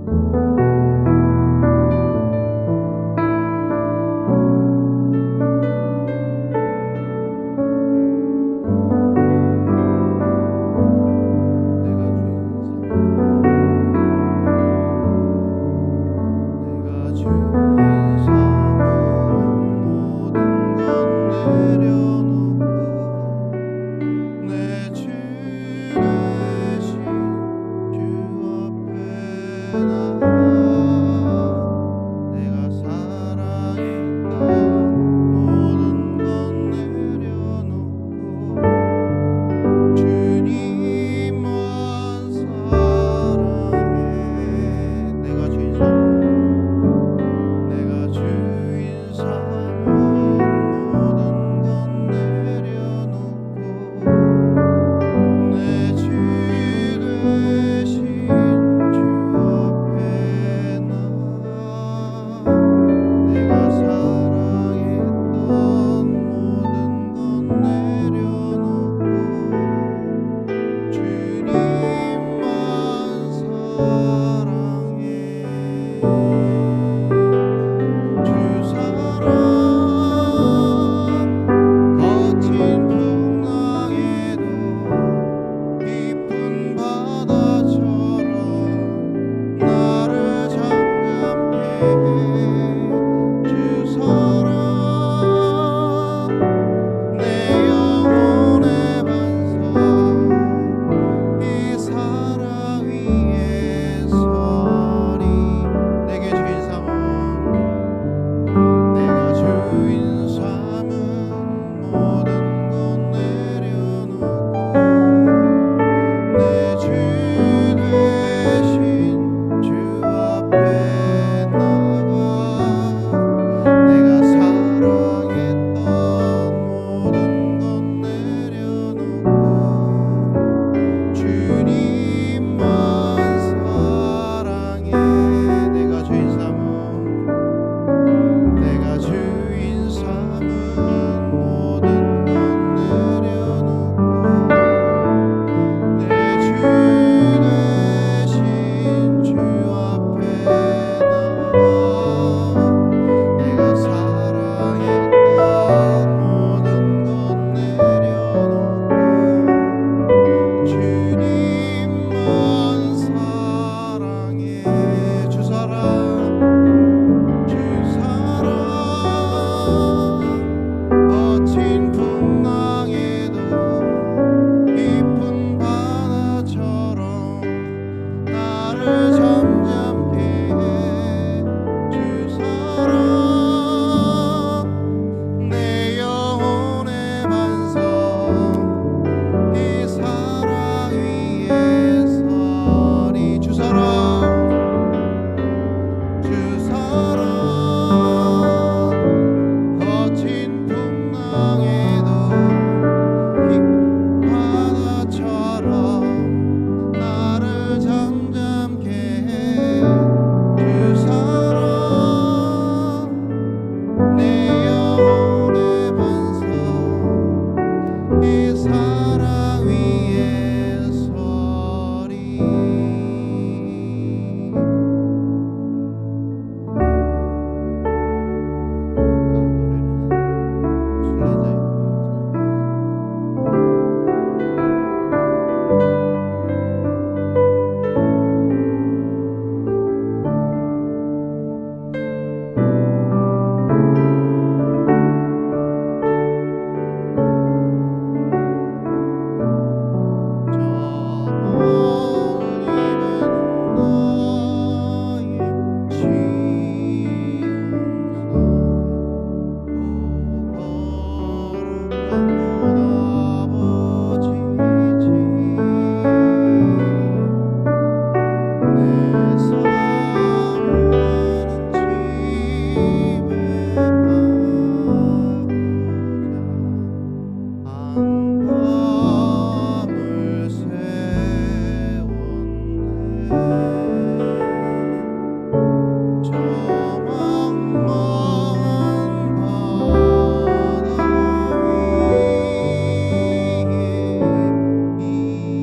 이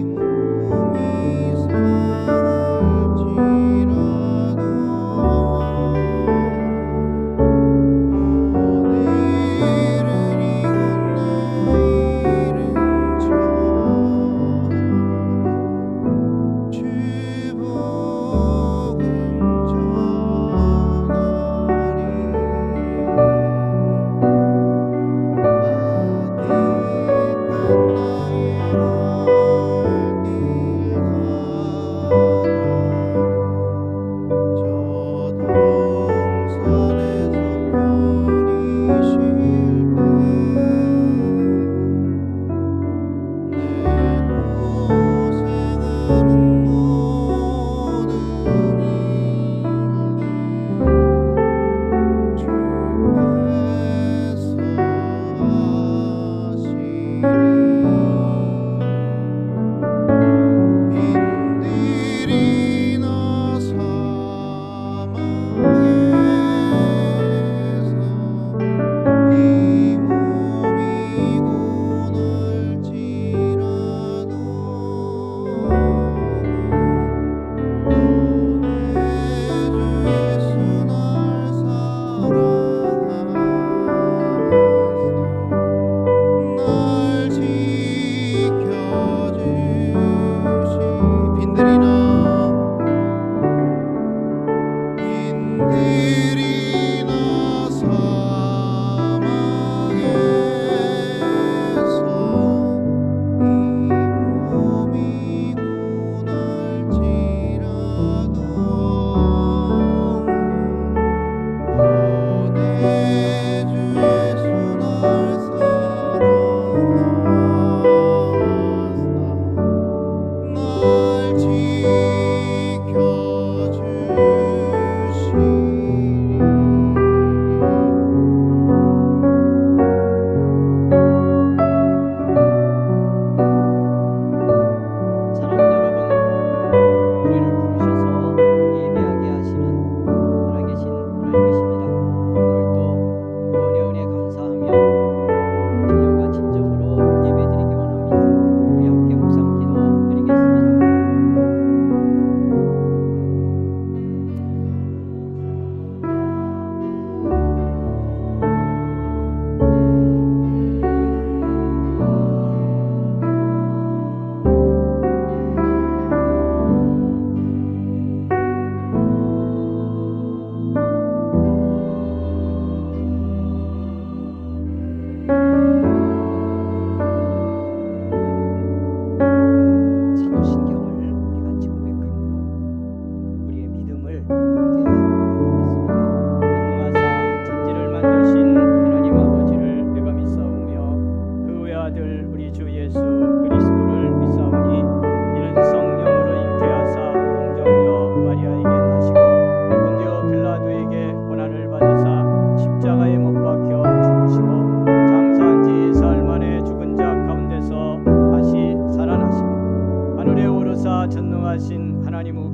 몸이 살지라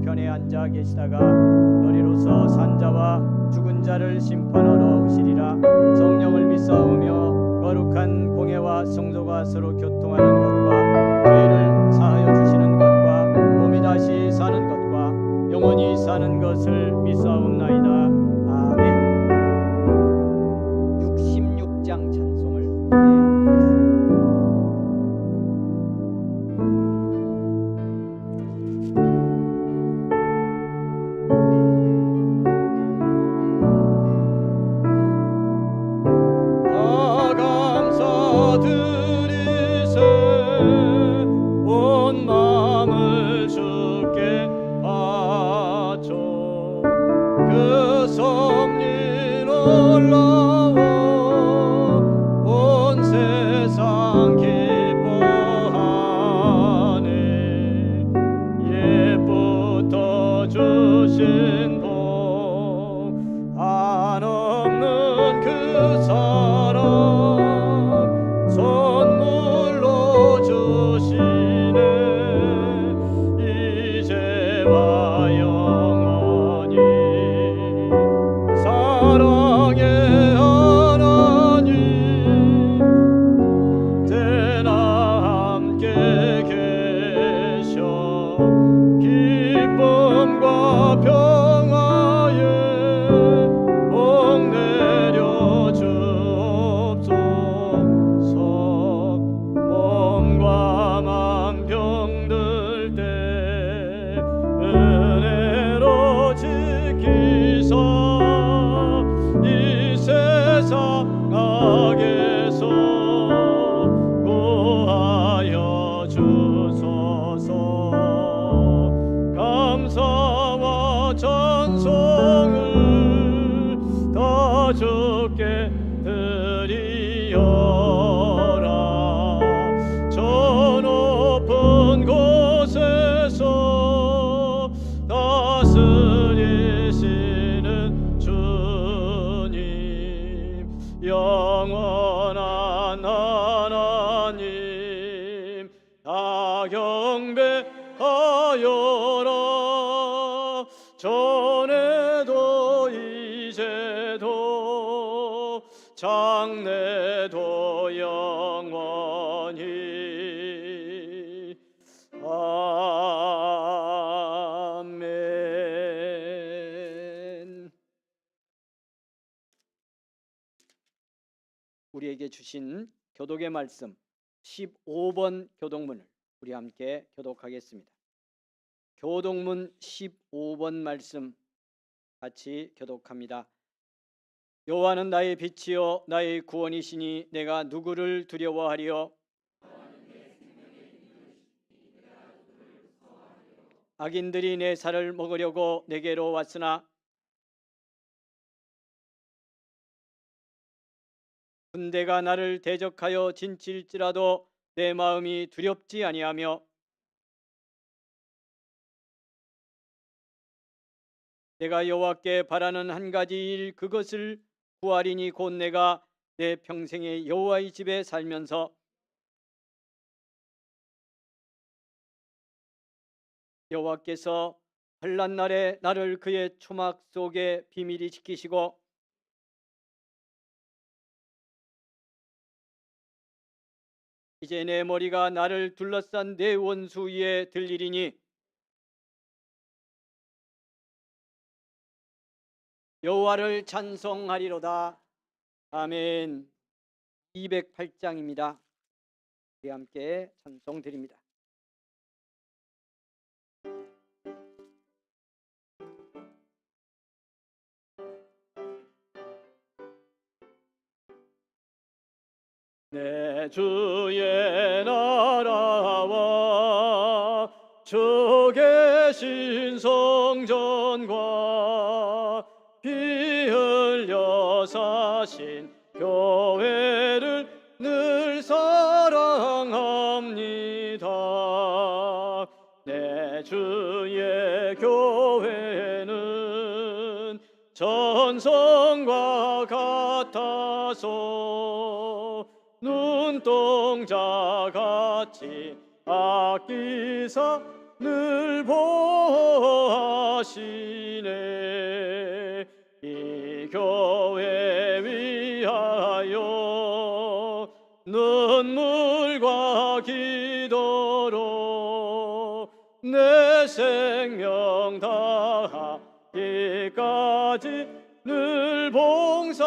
우편에 앉아 계시다가 너리로서 산 자와 죽은 자를 심판하러 오시리라. 성령을 믿사오며 거룩한 공회와 성도가 서로 교통하는 것과 죄를 사하여 주시는 것과 몸이 다시 사는 것과 영원히 사는 것을 믿사옵나이다. 아멘. 66장 찬송을 드리겠습니다. 주께 드리어라. 저 높은 곳에서 다스리시는 주님, 영원한 하나님, 다 경배하여라. 전에도 이제도 장래도 영원히. 아멘. 우리에게 주신 교독의 말씀 15번 교독문을 우리 함께 교독하겠습니다. 교독문 15번 말씀 같이 교독합니다. 여호와는 나의 빛이요 나의 구원이시니 내가 누구를 두려워하리요. 악인들이 내 살을 먹으려고 내게로 왔으나 군대가 나를 대적하여 진칠지라도 내 마음이 두렵지 아니하며 내가 여호와께 바라는 한 가지 일, 그것을 구하리니 곧 내가 내 평생에 여호와의 집에 살면서 여호와께서 환난 날에 나를 그의 초막 속에 비밀히 지키시고 이제 내 머리가 나를 둘러싼 내 원수 위에 들리리니 여호와를 찬송하리로다. 아멘. 208장입니다. 우리 함께 찬송 드립니다. 내 주의 나라와 주 계신 성전과 피 흘려 사신 교회를 늘 사랑합니다. 내 주의 교회는 전성과 같아서 눈동자 같이 아끼사 늘 보호하시네. 이 교회 위하여 눈물과 기도로 내 생명 다하기까지 늘 봉사합니다.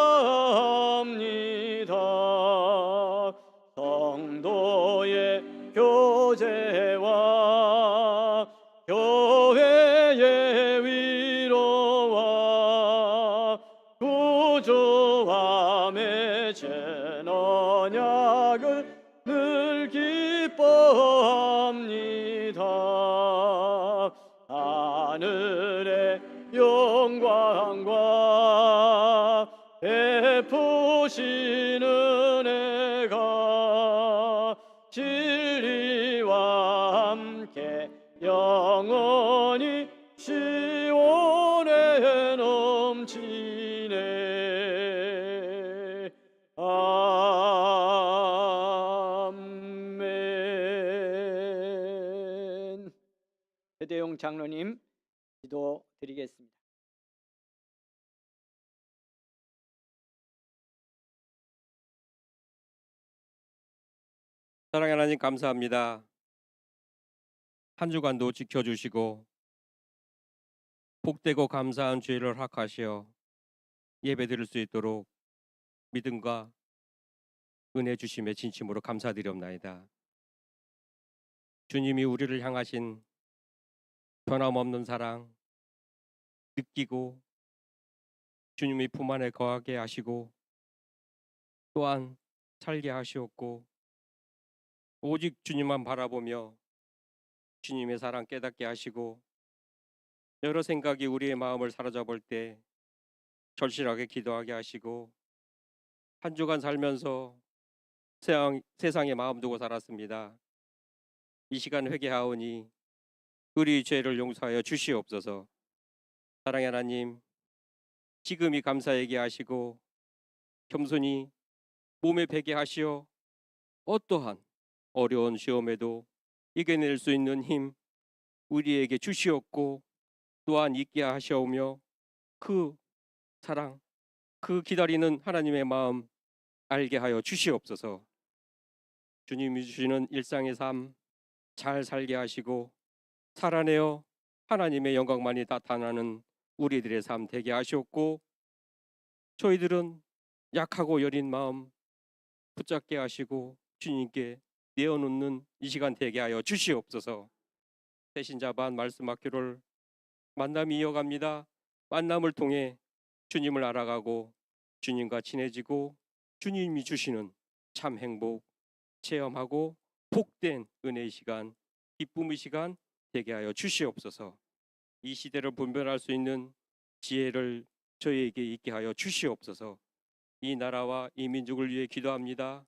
성도의 교제와 교회의 위로와 구주와 맺은 언약을 늘 기뻐합니다. 하늘의 영광과 베푸신 은혜가 진리와 함께 영원히 시온에 넘치네. 아멘. 대대용 장로님 기도 드리겠습니다. 사랑하는 하나님 감사합니다. 한 주간도 지켜주시고 복되고 감사한 주일을 허락하시어 예배드릴 수 있도록 믿음과 은혜 주심에 진심으로 감사드리옵나이다. 주님이 우리를 향하신 변함없는 사랑 느끼고 주님이 품 안에 거하게 하시고 또한 살게 하시었고 오직 주님만 바라보며 주님의 사랑 깨닫게 하시고 여러 생각이 우리의 마음을 사로잡을 때 절실하게 기도하게 하시고 한 주간 살면서 세상에 마음 두고 살았습니다. 이 시간 회개하오니 우리 죄를 용서하여 주시옵소서. 사랑의 하나님, 지금이 감사하게 하시고 겸손히 몸에 배게 하시어 어떠한 어려운 시험에도 이겨낼 수 있는 힘 우리에게 주시옵고 또한 있게 하시오며 그 사랑, 그 기다리는 하나님의 마음 알게 하여 주시옵소서. 주님이 주시는 일상의 삶 잘 살게 하시고 살아내어 하나님의 영광만이 나타나는 우리들의 삶 되게 하시옵고 저희들은 약하고 여린 마음 붙잡게 하시고 주님께 내어놓는 이 시간 되게 하여 주시옵소서. 새신자반 말씀 학교를 만남이 이어갑니다. 만남을 통해 주님을 알아가고 주님과 친해지고 주님이 주시는 참 행복 체험하고 복된 은혜의 시간, 기쁨의 시간 되게 하여 주시옵소서. 이 시대를 분별할 수 있는 지혜를 저희에게 있게 하여 주시옵소서. 이 나라와 이 민족을 위해 기도합니다.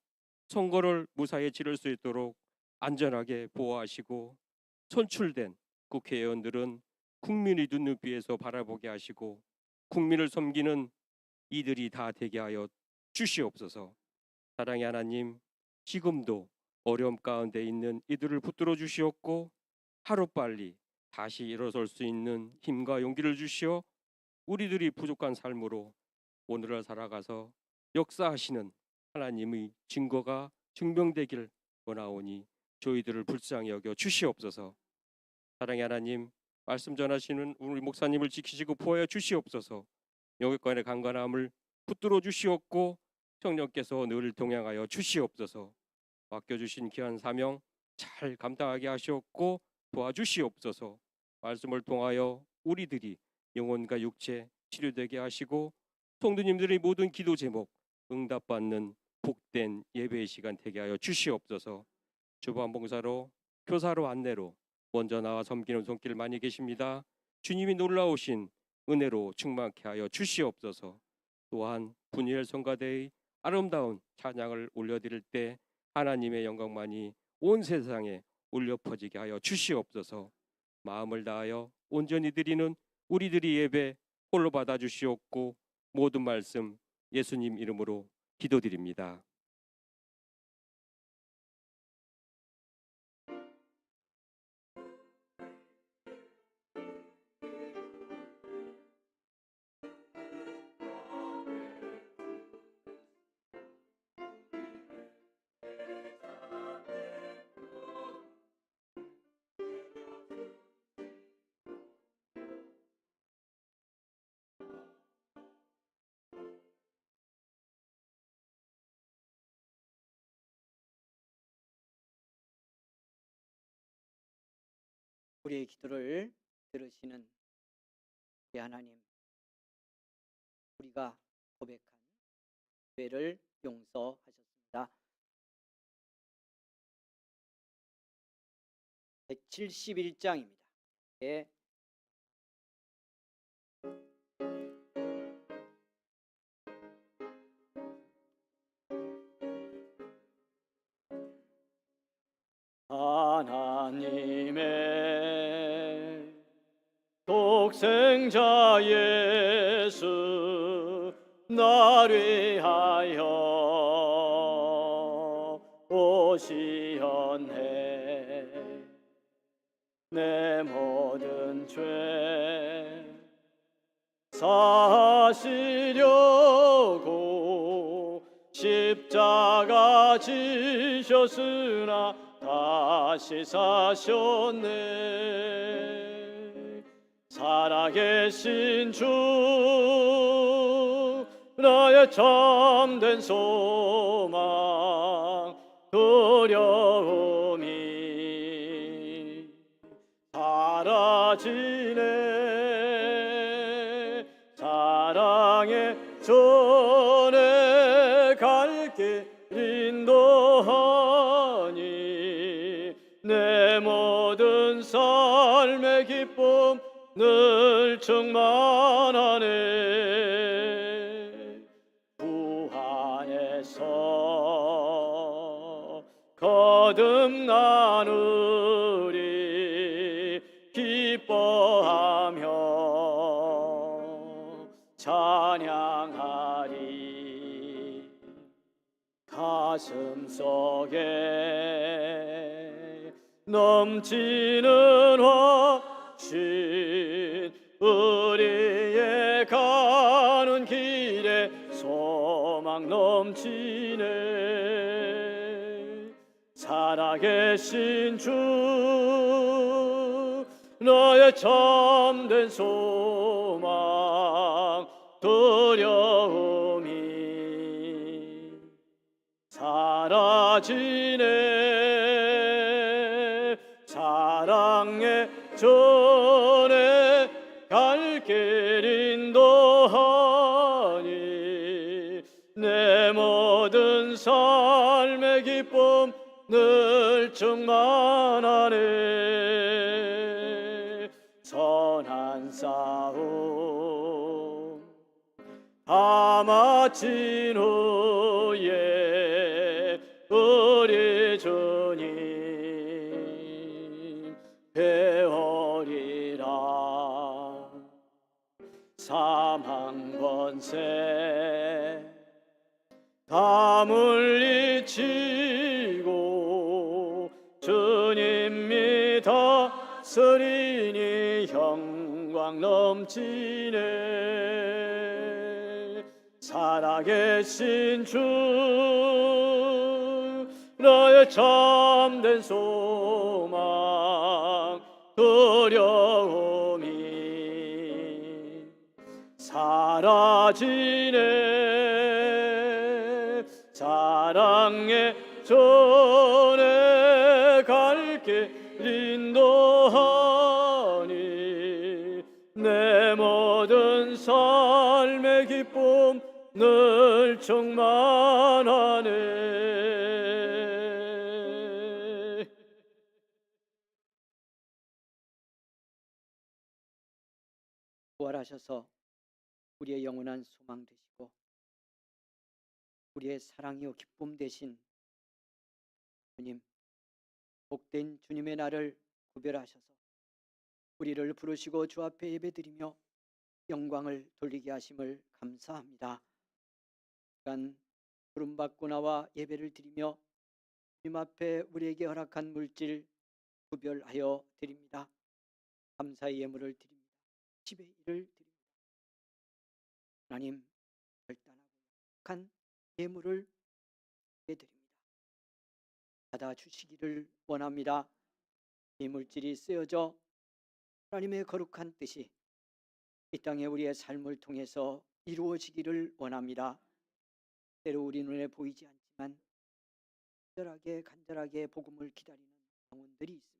선거를 무사히 치를 수 있도록 안전하게 보호하시고 선출된 국회의원들은 국민의 눈높이에서 바라보게 하시고 국민을 섬기는 이들이 다 되게 하여 주시옵소서. 사랑의 하나님, 지금도 어려움 가운데 있는 이들을 붙들어 주시옵고 하루빨리 다시 일어설 수 있는 힘과 용기를 주시어 우리들이 부족한 삶으로 오늘을 살아가서 역사하시는 하나님의 증거가 증명되길 원하오니 저희들을 불쌍히 여겨 주시옵소서. 사랑의 하나님, 말씀 전하시는 우리 목사님을 지키시고 보호해 주시옵소서. 영육간의 강건함을 붙들어 주시옵고 성령께서 늘 동행하여 주시옵소서. 맡겨주신 귀한 사명 잘 감당하게 하시옵고 도와주시옵소서. 말씀을 통하여 우리들이 영혼과 육체 치료되게 하시고 성도님들의 모든 기도 제목 응답받는 복된 예배의 시간 되게 하여 주시옵소서. 주보안 봉사로 교사로 안내로 먼저 나와 섬기는 손길 많이 계십니다. 주님이 놀라우신 은혜로 충만케 하여 주시옵소서. 또한 분이엘 성가대의 아름다운 찬양을 올려드릴 때 하나님의 영광만이 온 세상에 울려 퍼지게 하여 주시옵소서. 마음을 다하여 온전히 드리는 우리들이 예배 홀로 받아 주시옵고 모든 말씀 예수님 이름으로 기도드립니다. 우리의 기도를 들으시는 우리 하나님, 우리가 고백한 죄를 용서하셨습니다. 171장입니다. 예. 하나님의 독생자 예수 나를 위하여 오시었네. 내 모든 죄 사시려고 십자가 지셨으나 다시 사셨네. 살아계신 주 나의 참된 소망 두려움이 사라지네. 사랑의 전에 갈 길 인도하니 내 모든 삶의 기쁨 늘 충만하네. 구 안에서 거듭나누리 기뻐하며 찬양하리. 가슴 속에 넘치는 확신 우리의 가는 길에 소망 넘치네. 살아계신 주 나의 참된 소망 두려움이 사라지네. 사랑의 전에 갈 길 인도하니 내 모든 삶의 기쁨 늘 충만하네. 선한 싸움 다 마친 후에 우리 주님 배우리라. 사망 권세 다 물리치고 주님이 다스리니 영광 넘치네. 살아계신 주 나의 참된 소망 두려움이 사라지네. 사랑의 전에 갈 길 인도하니 내 모든 삶의 기쁨 늘 충만하네. 부활하셔서 우리의 영원한 소망 되시고 우리의 사랑이요 기쁨 되신 주님, 복된 주님의 날을 구별하셔서 우리를 부르시고 주 앞에 예배드리며 영광을 돌리게 하심을 감사합니다. 시간 부름받고 나와 예배를 드리며 주님 앞에 우리에게 허락한 물질 구별하여 드립니다. 감사의 예물을 드립니다. 10의 1을 드립니다. 하나님, 결단하고 약한 예물을 드립니다. 받아주시기를 원합니다. 이 물질이 쓰여져 하나님의 거룩한 뜻이 이 땅에 우리의 삶을 통해서 이루어지기를 원합니다. 때로 우리 눈에 보이지 않지만 간절하게 복음을 기다리는 영혼들이 있습니다.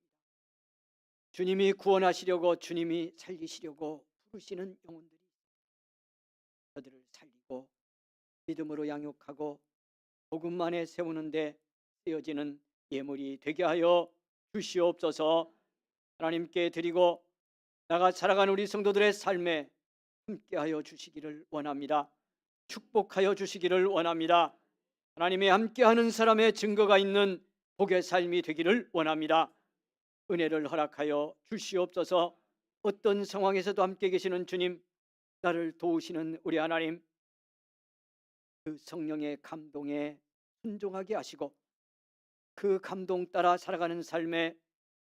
주님이 구원하시려고 주님이 살리시려고 부르시는 영혼들이 저들을 살리고 믿음으로 양육하고 복음만에 세우는데 쓰여지는 예물이 되게 하여 주시옵소서. 하나님께 드리고 나가 살아가는 우리 성도들의 삶에 함께하여 주시기를 원합니다. 축복하여 주시기를 원합니다. 하나님의 함께하는 사람의 증거가 있는 복의 삶이 되기를 원합니다. 은혜를 허락하여 주시옵소서. 어떤 상황에서도 함께 계시는 주님, 나를 도우시는 우리 하나님, 그 성령의 감동에 순종하게 하시고 그 감동 따라 살아가는 삶에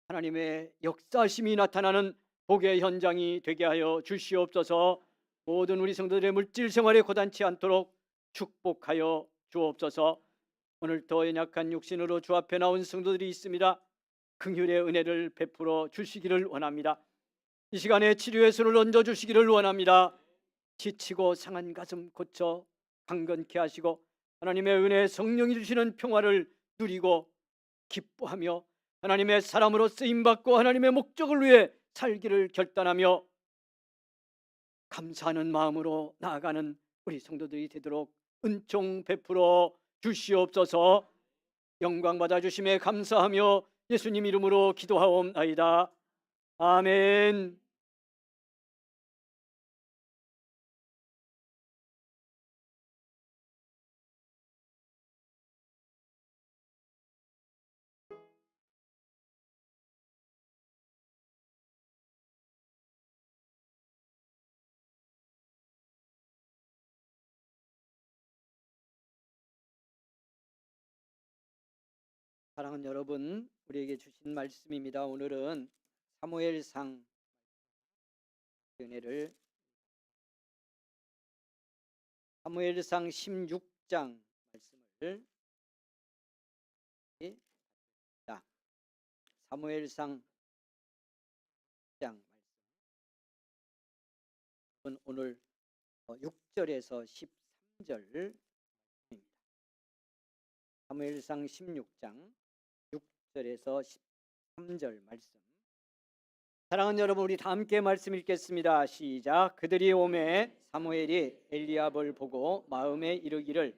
하나님의 역사심이 나타나는 복의 현장이 되게 하여 주시옵소서. 모든 우리 성도들의 물질 생활에 고단치 않도록 축복하여 주옵소서. 오늘도 연약한 육신으로 주 앞에 나온 성도들이 있습니다. 긍휼의 은혜를 베풀어 주시기를 원합니다. 이 시간에 치료의 손을 얹어 주시기를 원합니다. 지치고 상한 가슴 고쳐 강건케 하시고 하나님의 은혜 성령이 주시는 평화를 누리고 기뻐하며 하나님의 사람으로 쓰임받고 하나님의 목적을 위해 살기를 결단하며 감사하는 마음으로 나아가는 우리 성도들이 되도록 은총 베풀어 주시옵소서. 영광 받아 주심에 감사하며 예수님 이름으로 기도하옵나이다. 아멘. 사랑하는 여러분, 우리에게 주신 말씀입니다. 오늘은 사무엘상 은혜를 사무엘상 16장 말씀을 읽겠습니다. 사무엘상 16장 말씀. 오늘 6절에서 13절 말씀입니다. 사무엘상 16장 6절에서 13절 말씀. 사랑하는 여러분, 우리 다 함께 말씀 읽겠습니다. 시작. 그들이 오매 사무엘이 엘리압을 보고 마음에 이르기를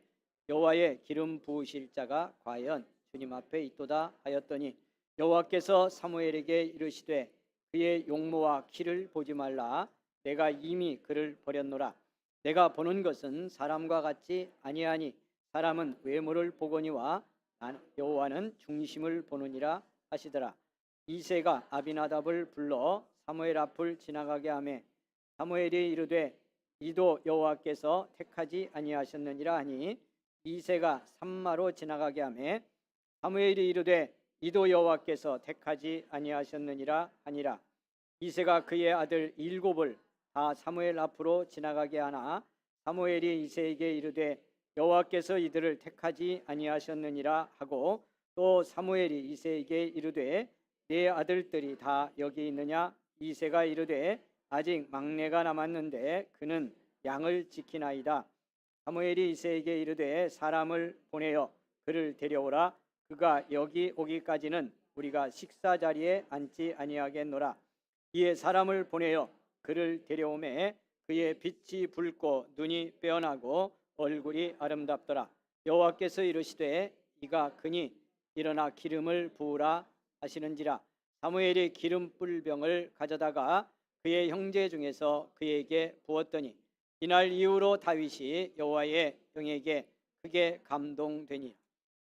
여호와의 기름 부으실 자가 과연 주님 앞에 있도다 하였더니 여호와께서 사무엘에게 이르시되 그의 용모와 키를 보지 말라. 내가 이미 그를 버렸노라. 내가 보는 것은 사람과 같지 아니하니 사람은 외모를 보거니와 여호와는 중심을 보느니라 하시더라. 이새가 아비나답을 불러 사무엘 앞을 지나가게 하매 사무엘이 이르되 이도 여호와께서 택하지 아니하셨느니라 하니 이새가 산마로 지나가게 하매 사무엘이 이르되 이도 여호와께서 택하지 아니하셨느니라 하니라. 이새가 그의 아들 7을 다 사무엘 앞으로 지나가게 하나 사무엘이 이새에게 이르되 여호와께서 이들을 택하지 아니하셨느니라 하고 또 사무엘이 이새에게 이르되 네 아들들이 다 여기 있느냐? 이새가 이르되 아직 막내가 남았는데 그는 양을 지키나이다. 사무엘이 이새에게 이르되 사람을 보내어 그를 데려오라. 그가 여기 오기까지는 우리가 식사 자리에 앉지 아니하겠노라. 이에 사람을 보내어 그를 데려오매 그의 빛이 붉고 눈이 빼어나고 얼굴이 아름답더라. 여호와께서 이르시되 이가 그니 일어나 기름을 부으라 하시는지라. 사무엘이 기름 뿔병을 가져다가 그의 형제 중에서 그에게 부었더니 이날 이후로 다윗이 여호와의 영에게 크게 감동되니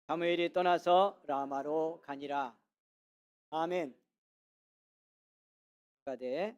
사무엘이 떠나서 라마로 가니라. 아멘. 가되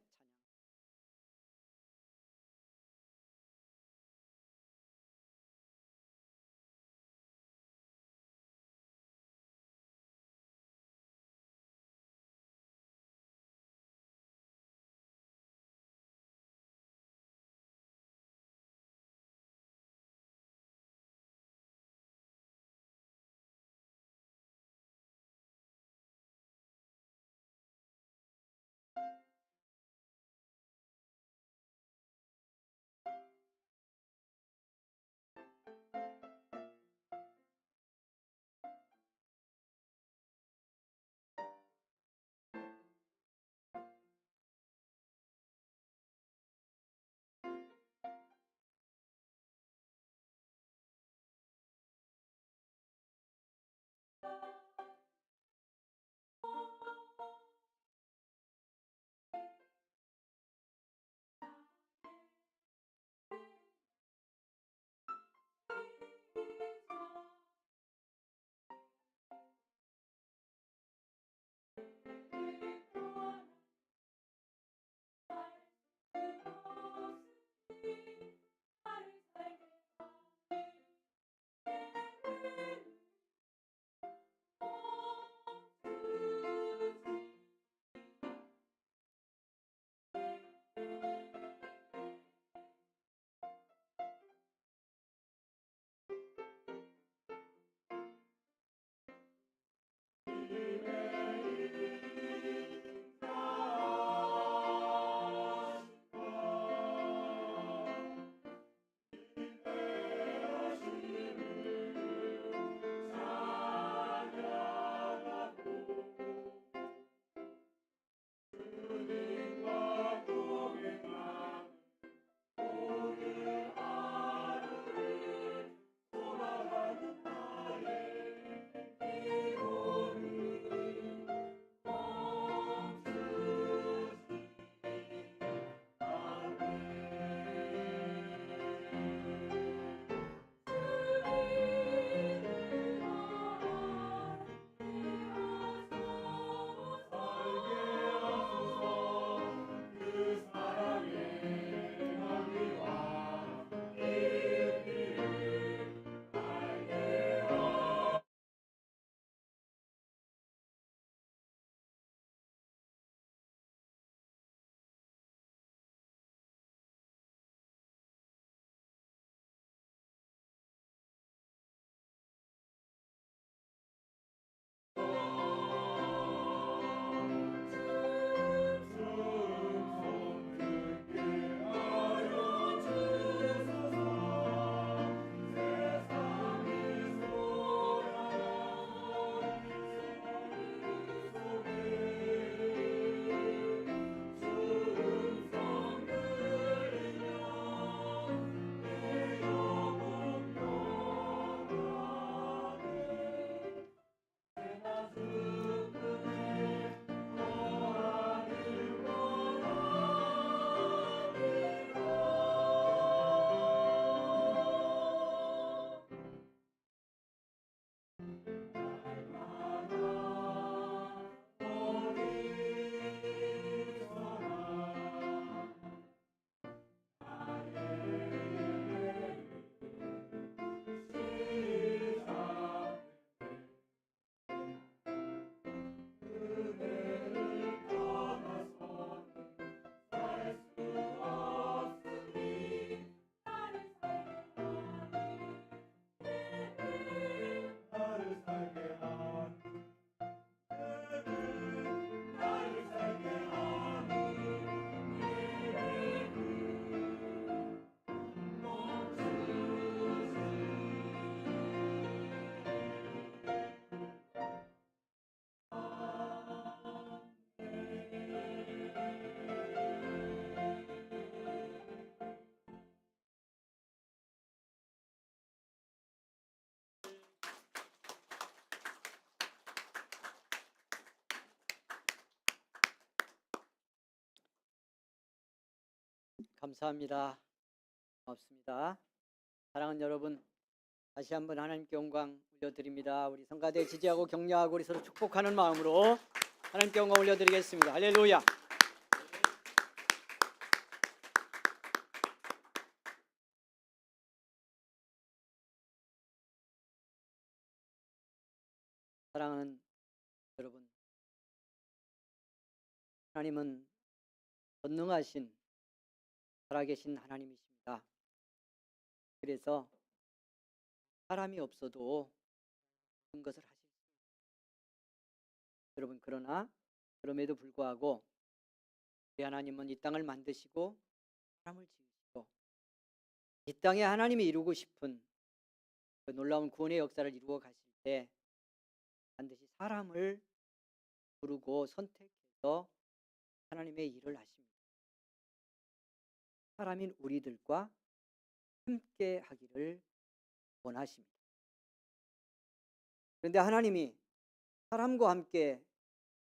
감사합니다. 고맙습니다. 사랑하는 여러분, 다시 한번 하나님께 영광 올려드립니다. 우리 성가대 지지하고 격려하고 우리 서로 축복하는 마음으로 하나님께 영광 올려드리겠습니다. 할렐루야. 사랑하는 여러분, 하나님은 전능하신 살아계신 하나님이십니다. 그래서 사람이 없어도 모든 것을 하실 수 있습니다. 여러분, 그러나 그럼에도 불구하고 우리 하나님은 이 땅을 만드시고 사람을 지으시고 이 땅에 하나님이 이루고 싶은 그 놀라운 구원의 역사를 이루어 가실 때 반드시 사람을 부르고 선택해서 하나님의 일을 하십니다. 사람인 우리들과 함께 하기를 원하십니다. 그런데 하나님이 사람과 함께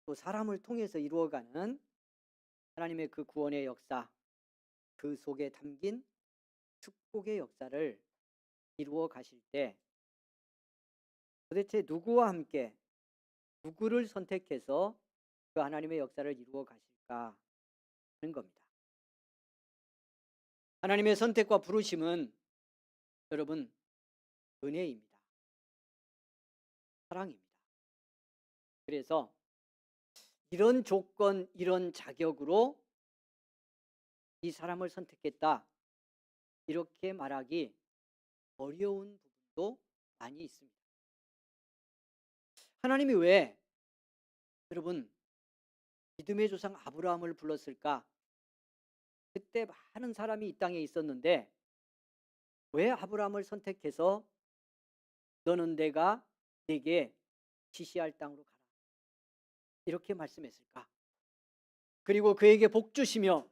또 사람을 통해서 이루어가는 하나님의 그 구원의 역사, 그 속에 담긴 축복의 역사를 이루어 가실 때 도대체 누구와 함께 누구를 선택해서 그 하나님의 역사를 이루어 가실까 하는 겁니다. 하나님의 선택과 부르심은 여러분 은혜입니다. 사랑입니다. 그래서 이런 조건, 이런 자격으로 이 사람을 선택했다 이렇게 말하기 어려운 부분도 많이 있습니다. 하나님이 왜 여러분 믿음의 조상 아브라함을 불렀을까? 그때 많은 사람이 이 땅에 있었는데 왜 아브라함을 선택해서 너는 내가 네게 지시할 땅으로 가라 이렇게 말씀했을까? 그리고 그에게 복 주시며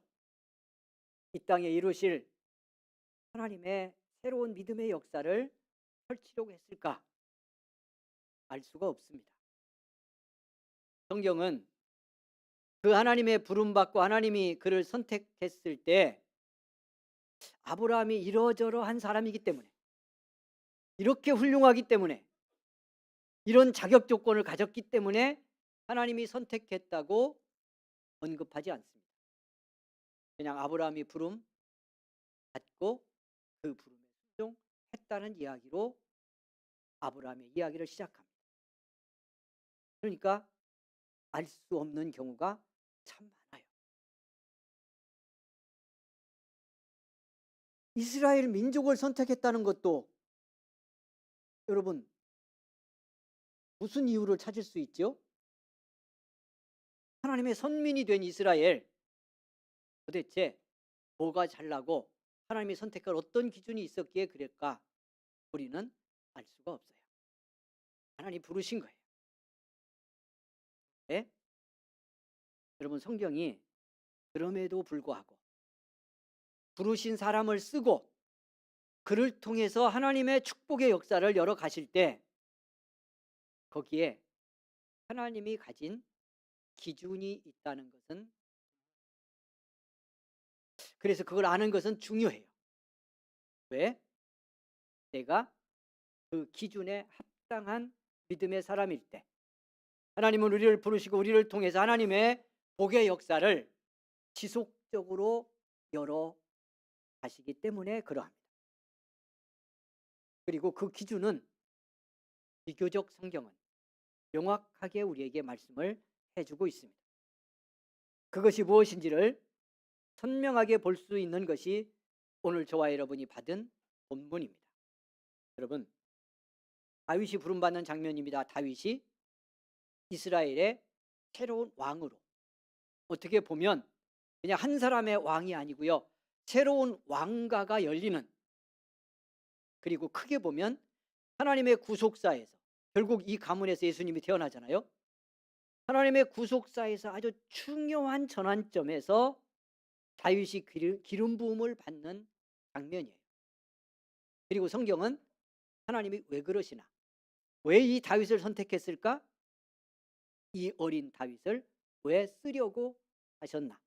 이 땅에 이루실 하나님의 새로운 믿음의 역사를 펼치려고 했을까? 알 수가 없습니다. 성경은 그 하나님의 부름받고 하나님이 그를 선택했을 때 아브라함이 이러저러한 사람이기 때문에 이렇게 훌륭하기 때문에 이런 자격 조건을 가졌기 때문에 하나님이 선택했다고 언급하지 않습니다. 그냥 아브라함이 부름 받고 그 부름에 순종했다는 이야기로 아브라함의 이야기를 시작합니다. 그러니까 알 수 없는 경우가 참 많아요. 이스라엘 민족을 선택했다는 것도 여러분 무슨 이유를 찾을 수 있죠? 하나님의 선민이 된 이스라엘 도대체 뭐가 잘나고 하나님이 선택할 어떤 기준이 있었기에 그랬까? 우리는 알 수가 없어요. 하나님 부르신 거예요. 네? 여러분 성경이 그럼에도 불구하고 부르신 사람을 쓰고 그를 통해서 하나님의 축복의 역사를 열어 가실 때 거기에 하나님이 가진 기준이 있다는 것은 그래서 그걸 아는 것은 중요해요. 왜? 내가 그 기준에 합당한 믿음의 사람일 때 하나님은 우리를 부르시고 우리를 통해서 하나님의 복의 역사를 지속적으로 열어 가시기 때문에 그러합니다. 그리고 그 기준은 비교적 성경은 명확하게 우리에게 말씀을 해주고 있습니다. 그것이 무엇인지를 선명하게 볼 수 있는 것이 오늘 저와 여러분이 받은 본문입니다. 여러분 다윗이 부름받는 장면입니다. 다윗이 이스라엘의 새로운 왕으로 어떻게 보면 그냥 한 사람의 왕이 아니고요. 새로운 왕가가 열리는 그리고 크게 보면 하나님의 구속사에서 결국 이 가문에서 예수님이 태어나잖아요. 하나님의 구속사에서 아주 중요한 전환점에서 다윗이 기름 부음을 받는 장면이에요. 그리고 성경은 하나님이 왜 그러시나? 왜 이 다윗을 선택했을까? 이 어린 다윗을 왜 쓰려고 하셨나?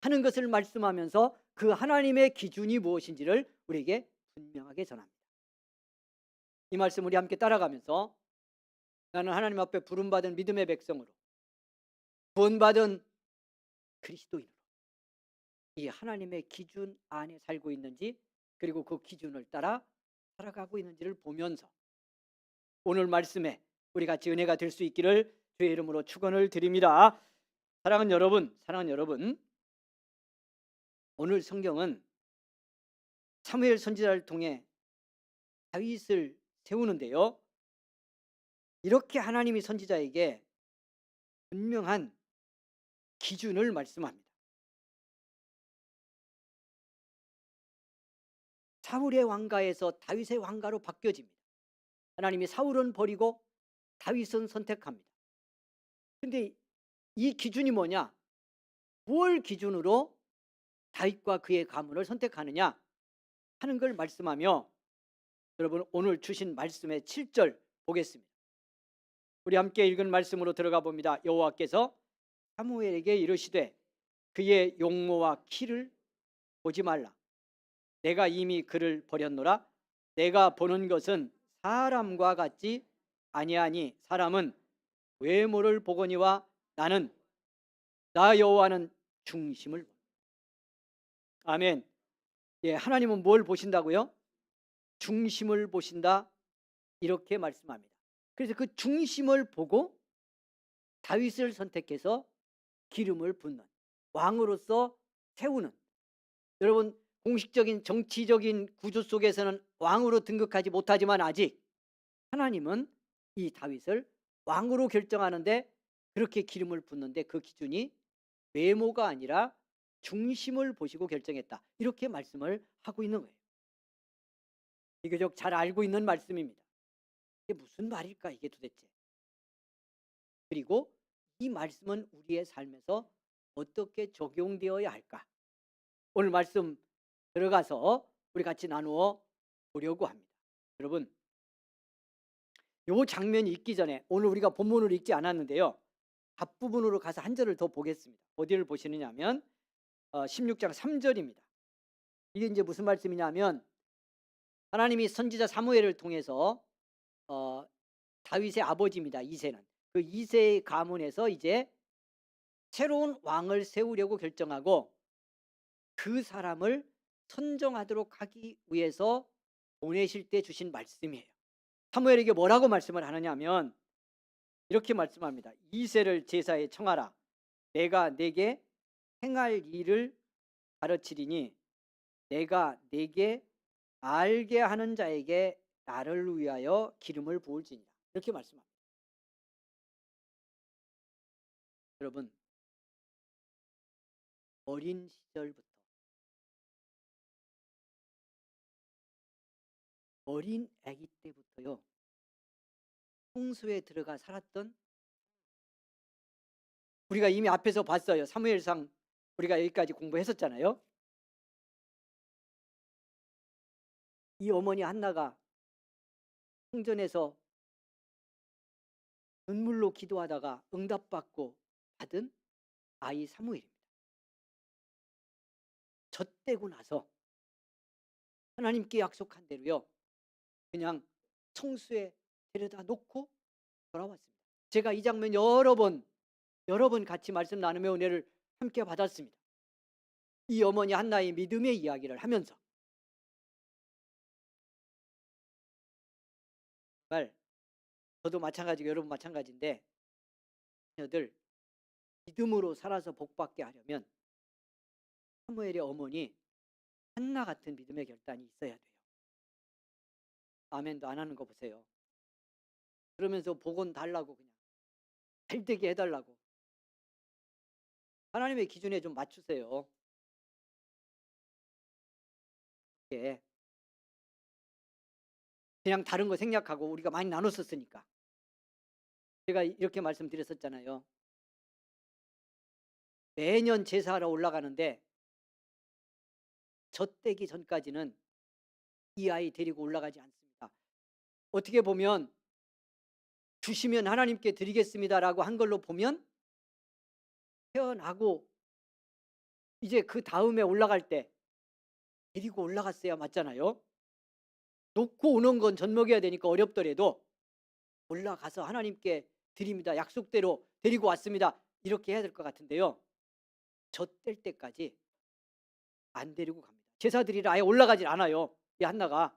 하는 것을 말씀하면서 그 하나님의 기준이 무엇인지를 우리에게 분명하게 전합니다. 이 말씀 우리 함께 따라가면서 나는 하나님 앞에 부름받은 믿음의 백성으로 구원받은 그리스도인으로 이 하나님의 기준 안에 살고 있는지 그리고 그 기준을 따라 살아가고 있는지를 보면서 오늘 말씀에 우리 같이 은혜가 될 수 있기를 주의 이름으로 축원을 드립니다. 사랑하는 여러분, 오늘 성경은 사무엘 선지자를 통해 다윗을 세우는데요. 이렇게 하나님이 선지자에게 분명한 기준을 말씀합니다. 사울의 왕가에서 다윗의 왕가로 바뀌어집니다. 하나님이 사울은 버리고 다윗은 선택합니다. 그런데 이 기준이 뭐냐? 뭘 기준으로 다윗과 그의 가문을 선택하느냐 하는 걸 말씀하며 여러분 오늘 주신 말씀의 7절 보겠습니다. 우리 함께 읽은 말씀으로 들어가 봅니다. 여호와께서 사무엘에게 이르시되 그의 용모와 키를 보지 말라. 내가 이미 그를 버렸노라. 내가 보는 것은 사람과 같지 아니하니 사람은 외모를 보거니와 나는 나 여호와는 중심을 본다. 아멘. 예, 하나님은 뭘 보신다고요? 중심을 보신다, 이렇게 말씀합니다. 그래서 그 중심을 보고 다윗을 선택해서 기름을 붓는, 왕으로서 세우는. 여러분, 공식적인 정치적인 구조 속에서는 왕으로 등극하지 못하지만 아직 하나님은 이 다윗을 왕으로 결정하는데, 그렇게 기름을 붓는데 그 기준이 외모가 아니라 중심을 보시고 결정했다, 이렇게 말씀을 하고 있는 거예요. 비교적 잘 알고 있는 말씀입니다. 이게 무슨 말일까 이게 도대체. 그리고 이 말씀은 우리의 삶에서 어떻게 적용되어야 할까, 오늘 말씀 들어가서 우리 같이 나누어 보려고 합니다. 여러분, 요 장면이 있기 전에 오늘 우리가 본문을 읽지 않았는데요, 앞부분으로 가서 한 절을 더 보겠습니다. 어디를 보시느냐 하면 16장 3절입니다. 이게 이제 무슨 말씀이냐면, 하나님이 선지자 사무엘을 통해서 다윗의 아버지입니다. 이새는 그 이새의 가문에서 이제 새로운 왕을 세우려고 결정하고 그 사람을 선정하도록 하기 위해서 보내실 때 주신 말씀이에요. 사무엘에게 뭐라고 말씀을 하느냐면 이렇게 말씀합니다. 이새를 제사에 청하라. 내가 내게 행할 일을 가르치리니 내가 내게 알게 하는 자에게 나를 위하여 기름을 부을지니라. 이렇게 말씀합니다. 여러분, 어린 시절부터, 어린 아기 때부터요, 홍수에 들어가 살았던, 우리가 이미 앞에서 봤어요. 사무엘상 우리가 여기까지 공부했었잖아요. 이 어머니 한나가 성전에서 눈물로 기도하다가 응답받고 받은 아이 사무엘입니다. 젖되고 나서 하나님께 약속한 대로요, 그냥 성수에 데려다 놓고 돌아왔습니다. 제가 이 장면 여러 번 같이 말씀 나누며 은혜를 함께 받았습니다. 이 어머니 한나의 믿음의 이야기를 하면서 정말 저도 마찬가지고 여러분 마찬가지인데, 자녀들 믿음으로 살아서 복받게 하려면 사무엘의 어머니 한나 같은 믿음의 결단이 있어야 돼요. 아멘도 안 하는 거 보세요. 그러면서 복은 달라고 그냥 잘되게 해달라고. 하나님의 기준에 좀 맞추세요. 예. 그냥 다른 거 생략하고, 우리가 많이 나눴었으니까. 제가 이렇게 말씀드렸었잖아요. 매년 제사하러 올라가는데 젖되기 전까지는 이 아이 데리고 올라가지 않습니다. 어떻게 보면 주시면 하나님께 드리겠습니다라고 한 걸로 보면 태어나고 이제 그 다음에 올라갈 때 데리고 올라갔어야 맞잖아요. 놓고 오는 건 젖 먹여야 되니까 어렵더라도 올라가서 하나님께 드립니다, 약속대로 데리고 왔습니다, 이렇게 해야 될 것 같은데요, 젖될 때까지 안 데리고 갑니다. 제사 드리러 아예 올라가질 않아요. 이 한나가.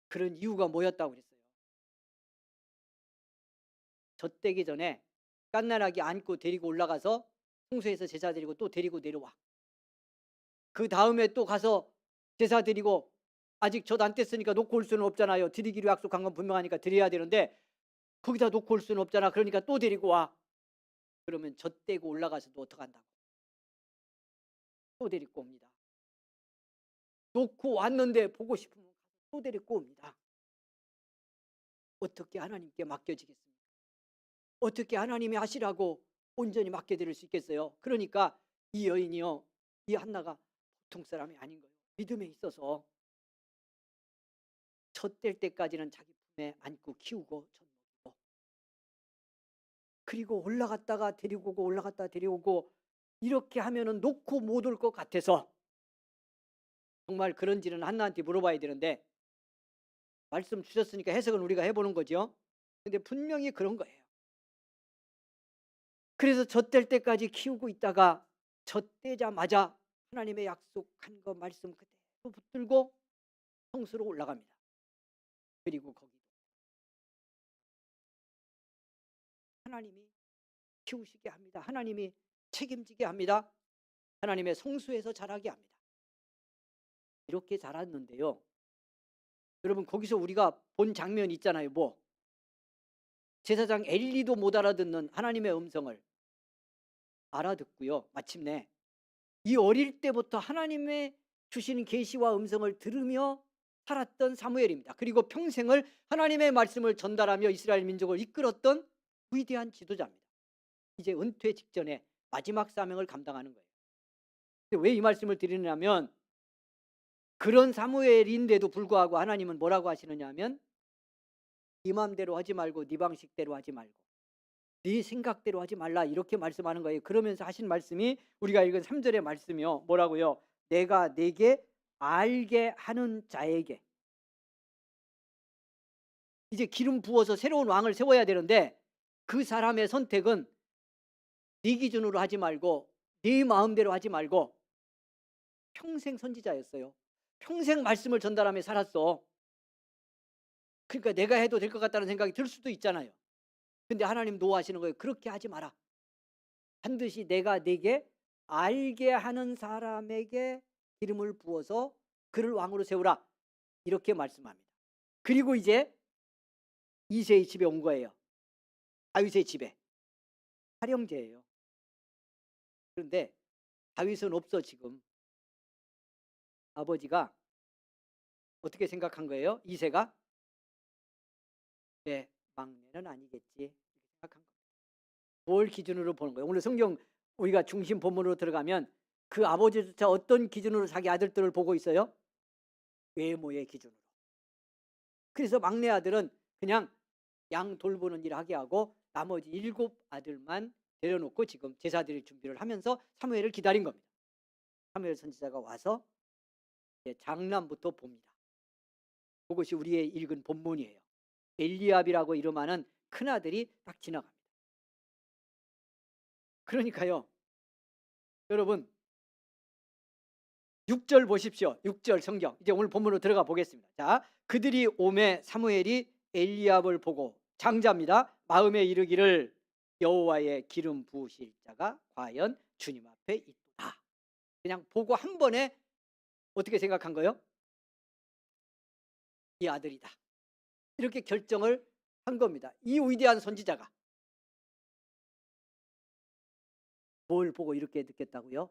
그런 이유가 뭐였다고 그랬어요? 젖되기 전에 깐난하게 안고 데리고 올라가서 성소에서 제사 드리고 또 데리고 내려와. 그 다음에 또 가서 제사 드리고, 아직 젖 안 뗐으니까 놓고 올 수는 없잖아요. 드리기로 약속한 건 분명하니까 드려야 되는데 거기다 놓고 올 수는 없잖아. 그러니까 또 데리고 와. 그러면 젖대고 올라가서도 어떡한다고? 또 데리고 옵니다. 놓고 왔는데 보고 싶으면 또 데리고 옵니다. 어떻게 하나님께 맡겨지겠습니까? 어떻게 하나님이 하시라고 온전히 맡겨드릴 수 있겠어요? 그러니까 이 여인이요, 이 한나가 보통 사람이 아닌 거예요. 믿음에 있어서 젖될 때까지는 자기 가슴에 안고 키우고 젖먹이고, 그리고 올라갔다가 데리고 오고 올라갔다가 데리고 오고 이렇게 하면은 놓고 못 올 것 같아서 정말 그런지는 한나한테 물어봐야 되는데 말씀 주셨으니까 해석은 우리가 해보는 거죠. 근데 분명히 그런 거예요. 그래서 젖될 때까지 키우고 있다가 젖되자마자 하나님의 약속한 거 말씀 그대로 붙들고 성수로 올라갑니다. 그리고 거기 하나님이 키우시게 합니다. 하나님이 책임지게 합니다. 하나님의 성수에서 자라게 합니다. 이렇게 자랐는데요. 여러분 거기서 우리가 본 장면 있잖아요. 뭐 제사장 엘리도 못 알아듣는 하나님의 음성을 알아듣고요. 마침내 이 어릴 때부터 하나님의 주시는 계시와 음성을 들으며 살았던 사무엘입니다. 그리고 평생을 하나님의 말씀을 전달하며 이스라엘 민족을 이끌었던 위대한 지도자입니다. 이제 은퇴 직전에 마지막 사명을 감당하는 거예요. 왜 이 말씀을 드리냐면 그런 사무엘인데도 불구하고 하나님은 뭐라고 하시느냐 하면 네 맘대로 하지 말고 네 방식대로 하지 말고 네 생각대로 하지 말라 이렇게 말씀하는 거예요. 그러면서 하신 말씀이 우리가 읽은 3절의 말씀이요. 뭐라고요? 내가 내게 알게 하는 자에게. 이제 기름 부어서 새로운 왕을 세워야 되는데 그 사람의 선택은 네 기준으로 하지 말고 네 마음대로 하지 말고 평생 선지자였어요. 평생 말씀을 전달하며 살았어. 그러니까 내가 해도 될 것 같다는 생각이 들 수도 있잖아요. 근데 하나님 노하시는 거예요. 그렇게 하지 마라. 반드시 내가 네게 알게 하는 사람에게 기름을 부어서 그를 왕으로 세우라. 이렇게 말씀합니다. 그리고 이제 이새의 집에 온 거예요. 다윗의 집에. 활용제예요. 그런데 다윗은 없어 지금. 아버지가 어떻게 생각한 거예요? 이새가? 네, 막내는 아니겠지 이렇게 생각한 겁니다. 뭘 기준으로 보는 거예요? 오늘 성경 우리가 중심 본문으로 들어가면 그 아버지조차 어떤 기준으로 자기 아들들을 보고 있어요? 외모의 기준으로. 그래서 막내 아들은 그냥 양 돌보는 일 하게 하고 나머지 7 아들만 내려놓고 지금 제사 드릴 준비를 하면서 사무엘을 기다린 겁니다. 사무엘 선지자가 와서 장남부터 봅니다. 그것이 우리의 읽은 본문이에요. 엘리압이라고 이름하는 큰아들이 딱 지나갑니다. 그러니까요. 여러분 6절 보십시오. 6절 성경. 이제 오늘 본문으로 들어가 보겠습니다. 자, 그들이 오매 사무엘이 엘리압을 보고 장자입니다. 마음에 이르기를 여호와의 기름 부으실 자가 과연 주님 앞에 있다. 그냥 보고 한 번에 어떻게 생각한 거예요? 이 아들이다. 이렇게 결정을 한 겁니다. 이 위대한 선지자가 뭘 보고 이렇게 느꼈다고요?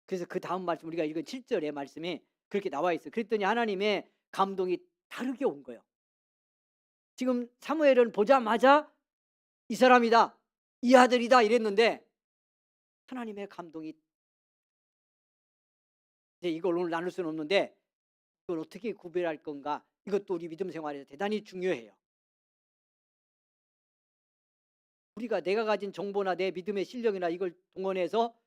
그래서 그 다음 말씀 우리가 읽은 7절의 말씀이 그렇게 나와 있어요. 그랬더니 하나님의 감동이 다르게 온 거예요. 지금 사무엘은 보자마자 이 사람이다, 이 아들이다 이랬는데 하나님의 감동이 이제 이걸 오늘 나눌 수는 없는데 이걸 어떻게 구별할 건가? 이것도 우리 믿음 생활에서 대단히 중요해요. 우리가 내가 가진 정보나 내 믿음의 실력이나 이걸 동원해서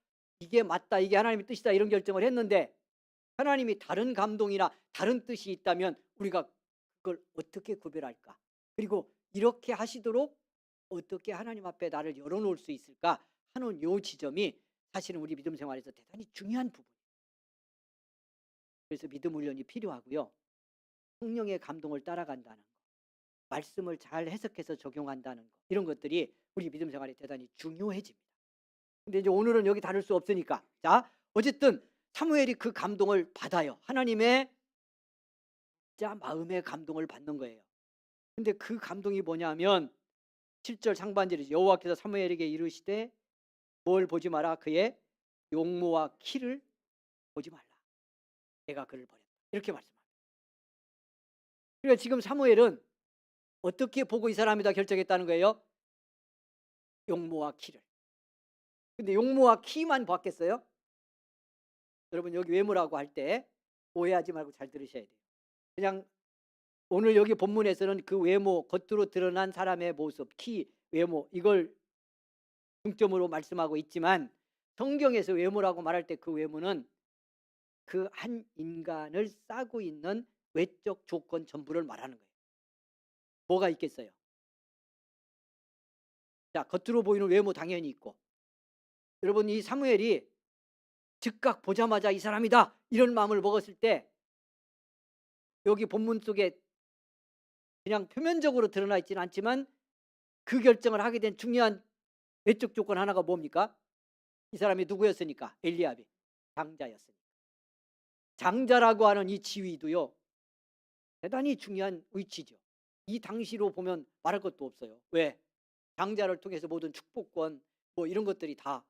이게 맞다, 이게 하나님의 뜻이다 이런 결정을 했는데 하나님이 다른 감동이나 다른 뜻이 있다면 우리가 그걸 어떻게 구별할까? 그리고 이렇게 하시도록 어떻게 하나님 앞에 나를 열어놓을 수 있을까 하는 요 지점이 사실은 우리 믿음 생활에서 대단히 중요한 부분이에요. 그래서 믿음 훈련이 필요하고요. 성령의 감동을 따라간다는 것, 말씀을 잘 해석해서 적용한다는 것, 이런 것들이 우리 믿음 생활에 대단히 중요해집니다. 근데 이제 오늘은 여기 다룰 수 없으니까 자, 어쨌든 사무엘이 그 감동을 받아요. 하나님의 진짜 마음의 감동을 받는 거예요. 근데 그 감동이 뭐냐면 7절 상반절이죠. 여호와께서 사무엘에게 이르시되 뭘 보지 마라. 그의 용모와 키를 보지 말라. 내가 그를 버렸다. 이렇게 말씀합니다. 그러니까 지금 사무엘은 어떻게 보고 이 사람이다 결정했다는 거예요? 용모와 키를. 근데 용모와 키만 봤겠어요? 여러분 여기 외모라고 할 때 오해하지 말고 잘 들으셔야 돼요. 그냥 오늘 여기 본문에서는 그 외모, 겉으로 드러난 사람의 모습, 키, 외모 이걸 중점으로 말씀하고 있지만 성경에서 외모라고 말할 때 그 외모는 그 한 인간을 싸고 있는 외적 조건 전부를 말하는 거예요. 뭐가 있겠어요? 자, 겉으로 보이는 외모 당연히 있고, 여러분 이 사무엘이 즉각 보자마자 이 사람이다 이런 마음을 먹었을 때 여기 본문 속에 그냥 표면적으로 드러나 있지는 않지만 그 결정을 하게 된 중요한 외적 조건 하나가 뭡니까? 이 사람이 누구였으니까? 엘리압이 장자였으니까. 장자라고 하는 이 지위도요 대단히 중요한 위치죠. 이 당시로 보면 말할 것도 없어요. 왜? 장자를 통해서 모든 축복권 뭐 이런 것들이 다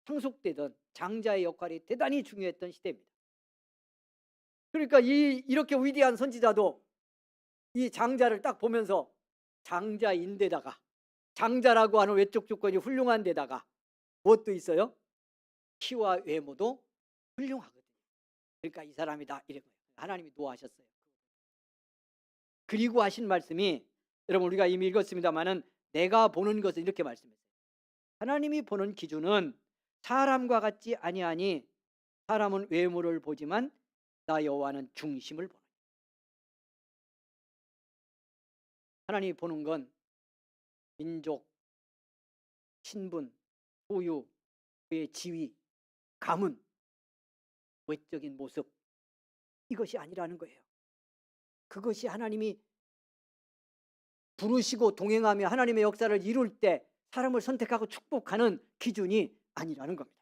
상속되던 장자의 역할이 대단히 중요했던 시대입니다. 그러니까 이렇게 위대한 선지자도 이 장자를 딱 보면서 장자인데다가 장자라고 하는 외적 조건이 훌륭한 데다가 무엇도 있어요? 키와 외모도 훌륭하거든요. 그러니까 이 사람이다 이런 거예요. 하나님이 노하셨어요. 그리고 하신 말씀이 여러분 우리가 이미 읽었습니다마는 내가 보는 것은 이렇게 말씀했어요. 하나님이 보는 기준은 사람과 같지 아니하니 사람은 외모를 보지만 나 여호와는 중심을 보는. 하나님이 보는 건 민족, 신분, 소유, 그의 지위, 가문, 외적인 모습 이것이 아니라는 거예요. 그것이 하나님이 부르시고 동행하며 하나님의 역사를 이룰 때 사람을 선택하고 축복하는 기준이 아니라는 겁니다.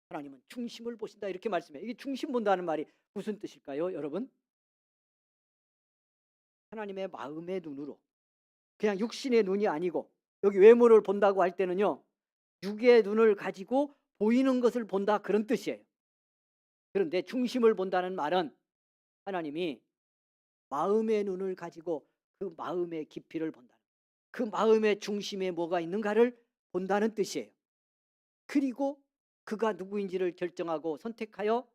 하나님은 중심을 보신다 이렇게 말씀해요. 이게 중심 본다는 말이 무슨 뜻일까요, 여러분? 하나님의 마음의 눈으로, 그냥 육신의 눈이 아니고, 여기 외모를 본다고 할 때는요 육의 눈을 가지고 보이는 것을 본다 그런 뜻이에요. 그런데 중심을 본다는 말은 하나님이 마음의 눈을 가지고 그 마음의 깊이를 본다는, 그 마음의 중심에 뭐가 있는가를 본다는 뜻이에요. 그리고 그가 누구인지를 결정하고 선택하여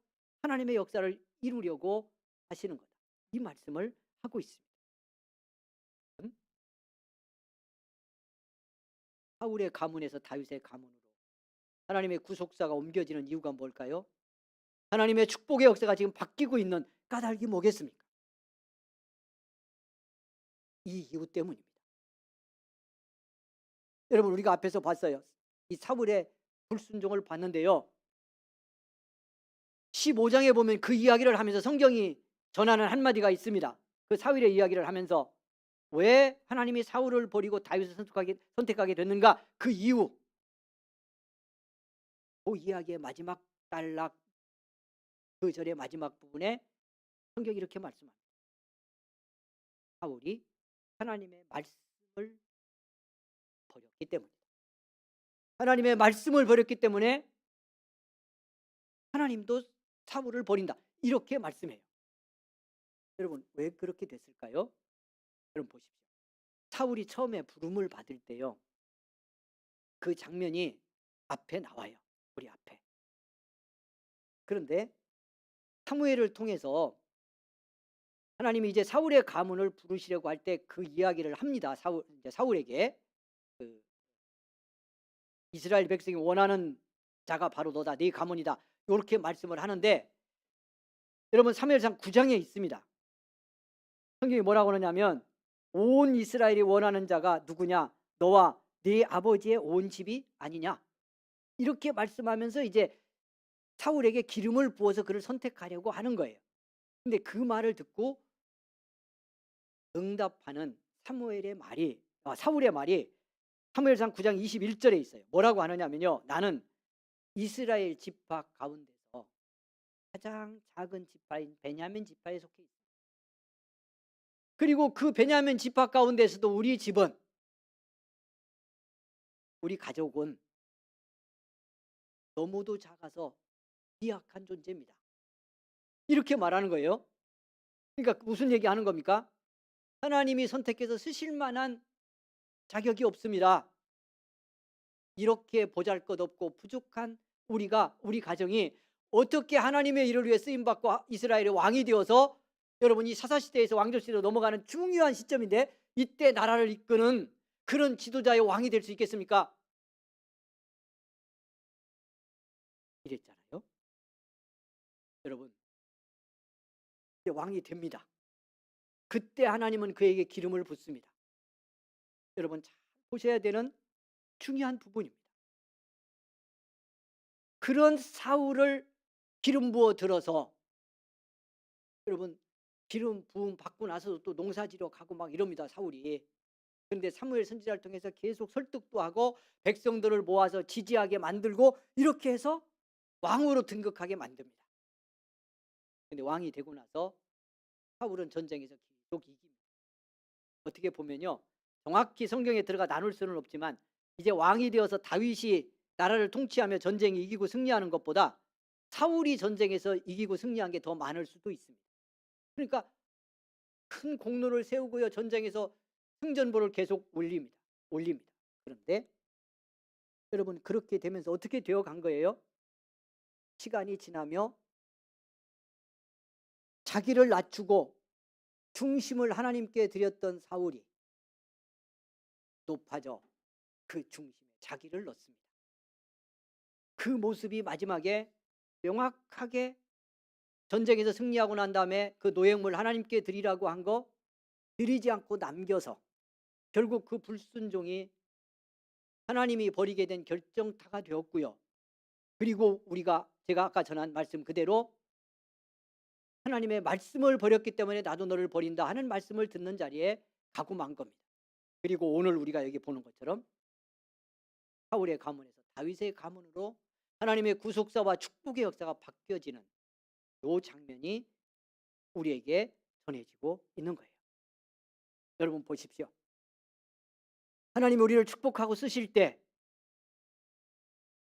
하나님의 역사를 이루려고 하시는 거다. 이 말씀을 하고 있습니다. 사울의 가문에서 다윗의 가문으로 하나님의 구속사가 옮겨지는 이유가 뭘까요? 하나님의 축복의 역사가 지금 바뀌고 있는 까닭이 뭐겠습니까? 이 이유 때문입니다. 여러분 우리가 앞에서 봤어요. 이 사울의 불순종을 봤는데요 15장에 보면 그 이야기를 하면서 성경이 전하는 한마디가 있습니다. 그 사울의 이야기를 하면서 왜 하나님이 사울을 버리고 다윗을 선택하게 됐는가, 그 이유, 그 이야기의 마지막 단락, 그 절의 마지막 부분에 성경이 이렇게 말씀합니다. 사울이 하나님의 말씀을 버렸기 때문이다. 하나님의 말씀을 버렸기 때문에 하나님도 사울을 버린다 이렇게 말씀해요. 여러분 왜 그렇게 됐을까요? 여러분 보십시오. 사울이 처음에 부름을 받을 때요 그 장면이 앞에 나와요. 우리 앞에. 그런데 사무엘을 통해서 하나님이 이제 사울의 가문을 부르시려고 할 때 그 이야기를 합니다. 사울에게 그 이스라엘 백성이 원하는 자가 바로 너다, 네 가문이다 이렇게 말씀을 하는데 여러분 사무엘상 9장에 있습니다. 성경이 뭐라고 하냐면 온 이스라엘이 원하는 자가 누구냐, 너와 네 아버지의 온 집이 아니냐 이렇게 말씀하면서 이제 사울에게 기름을 부어서 그를 선택하려고 하는 거예요. 근데 그 말을 듣고 응답하는 사울의 말이 사무엘상 9장 21절에 있어요. 뭐라고 하느냐면요 나는 이스라엘 지파 가운데서 가장 작은 지파인 베냐민 지파에 속해 있습니다. 그리고 그 베냐민 지파 가운데서도 우리 집은, 우리 가족은 너무도 작아서 미약한 존재입니다. 이렇게 말하는 거예요. 그러니까 무슨 얘기하는 겁니까? 하나님이 선택해서 쓰실 만한 자격이 없습니다. 이렇게 보잘것없고 부족한 우리 가정이 어떻게 하나님의 일을 위해 쓰임받고 이스라엘의 왕이 되어서 여러분 이 사사시대에서 왕조시대로 넘어가는 중요한 시점인데 이때 나라를 이끄는 그런 지도자의 왕이 될 수 있겠습니까? 이랬잖아요. 여러분 이제 왕이 됩니다. 그때 하나님은 그에게 기름을 붓습니다. 여러분 잘 보셔야 되는 중요한 부분입니다. 그런 사울을 기름 부어 들어서 여러분 기름 부음 받고 나서도 또 농사지러 가고 막 이럽니다. 사울이. 그런데 사무엘 선지자를 통해서 계속 설득도 하고 백성들을 모아서 지지하게 만들고 이렇게 해서 왕으로 등극하게 만듭니다. 근데 왕이 되고 나서 사울은 전쟁에서 계속 이깁니다. 어떻게 보면요, 정확히 성경에 들어가 나눌 수는 없지만 이제 왕이 되어서 다윗이 나라를 통치하며 전쟁에 이기고 승리하는 것보다 사울이 전쟁에서 이기고 승리한 게 더 많을 수도 있습니다. 그러니까 큰 공로를 세우고요, 전쟁에서 승전보를 계속 올립니다. 그런데 여러분 그렇게 되면서 어떻게 되어 간 거예요? 시간이 지나며 자기를 낮추고 중심을 하나님께 드렸던 사울이 높아져 그 중심에 자기를 넣습니다. 그 모습이 마지막에 명확하게 전쟁에서 승리하고 난 다음에 그 노획물 하나님께 드리라고 한 거 드리지 않고 남겨서 결국 그 불순종이 하나님이 버리게 된 결정타가 되었고요. 그리고 제가 아까 전한 말씀 그대로 하나님의 말씀을 버렸기 때문에 나도 너를 버린다 하는 말씀을 듣는 자리에 가고 만 겁니다. 그리고 오늘 우리가 여기 보는 것처럼 사울의 가문에서 다윗의 가문으로 하나님의 구속사와 축복의 역사가 바뀌어지는 이 장면이 우리에게 전해지고 있는 거예요. 여러분 보십시오. 하나님이 우리를 축복하고 쓰실 때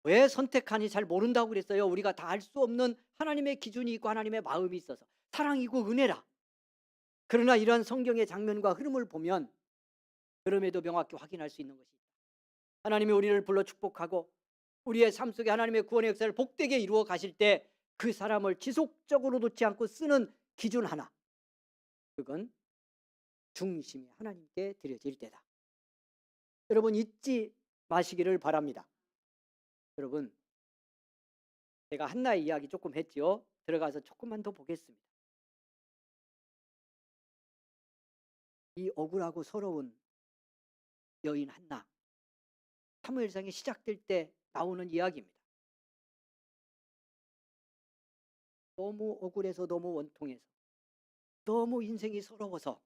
왜 선택하니 잘 모른다고 그랬어요. 우리가 다 알 수 없는 하나님의 기준이 있고 하나님의 마음이 있어서 사랑이고 은혜라. 그러나 이러한 성경의 장면과 흐름을 보면 그럼에도 명확히 확인할 수 있는 것이 있다. 하나님이 우리를 불러 축복하고 우리의 삶 속에 하나님의 구원의 역사를 복되게 이루어 가실 때 그 사람을 지속적으로 놓지 않고 쓰는 기준 하나, 그건 중심이 하나님께 드려질 때다. 여러분 잊지 마시기를 바랍니다. 여러분 제가 한나의 이야기 조금 했죠. 들어가서 조금만 더 보겠습니다. 이 억울하고 서러운 여인 한나, 사무엘상이 시작될 때 나오는 이야기입니다. 너무 억울해서 너무 원통해서 너무 인생이 서러워서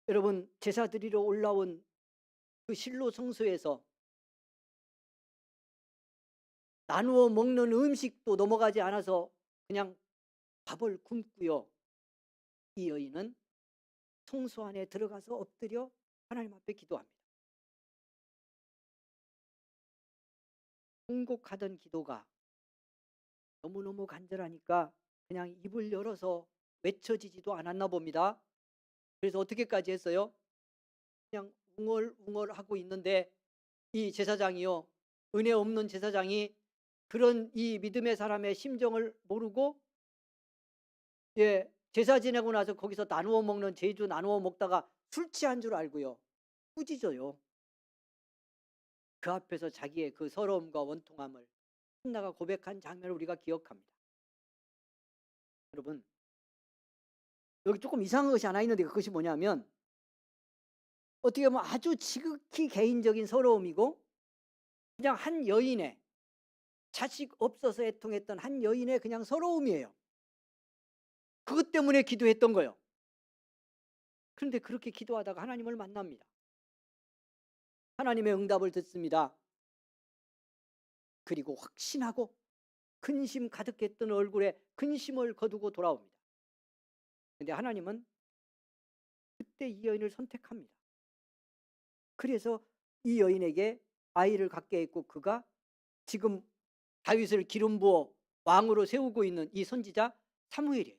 여러분 제사 드리러 올라온 그 실로 성소에서 나누어 먹는 음식도 넘어가지 않아서 그냥 밥을 굶고요. 이 여인은 성소 안에 들어가서 엎드려 하나님 앞에 기도합니다. 통곡하던 기도가 너무너무 간절하니까 그냥 입을 열어서 외쳐지지도 않았나 봅니다. 그래서 어떻게까지 했어요? 그냥 웅얼웅얼 하고 있는데 이 제사장이요, 은혜 없는 제사장이 그런 이 믿음의 사람의 심정을 모르고 제사 지내고 나서 거기서 나누어 먹는 제주 나누어 먹다가 술 취한 줄 알고요, 꾸짖어요. 그 앞에서 자기의 그 서러움과 원통함을 한나가 고백한 장면을 우리가 기억합니다. 여러분 여기 조금 이상한 것이 하나 있는데 그것이 뭐냐면 어떻게 보면 아주 지극히 개인적인 서러움이고 그냥 한 여인의 자식 없어서 애통했던 한 여인의 그냥 서러움이에요. 그것 때문에 기도했던 거예요. 그런데 그렇게 기도하다가 하나님을 만납니다. 하나님의 응답을 듣습니다. 그리고 확신하고 근심 가득했던 얼굴에 근심을 거두고 돌아옵니다. 그런데 하나님은 그때 이 여인을 선택합니다. 그래서 이 여인에게 아이를 갖게 했고 그가 지금 다윗을 기름 부어 왕으로 세우고 있는 이 선지자 사무엘이에요.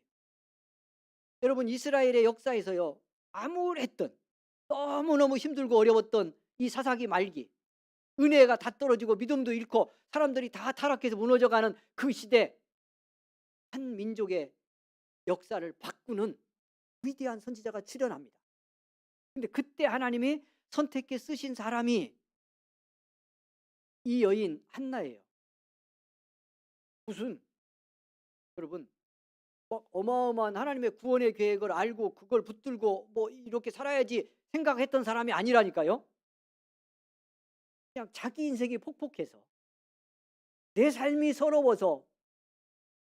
여러분 이스라엘의 역사에서요, 암울했던 너무너무 힘들고 어려웠던 이 사사기 말기, 은혜가 다 떨어지고 믿음도 잃고 사람들이 다 타락해서 무너져가는 그 시대, 한 민족의 역사를 바꾸는 위대한 선지자가 출현합니다. 근데 그때 하나님이 선택해 쓰신 사람이 이 여인 한나예요. 무슨 여러분 어마어마한 하나님의 구원의 계획을 알고 그걸 붙들고 뭐 이렇게 살아야지 생각했던 사람이 아니라니까요. 그냥 자기 인생이 폭폭해서 내 삶이 서러워서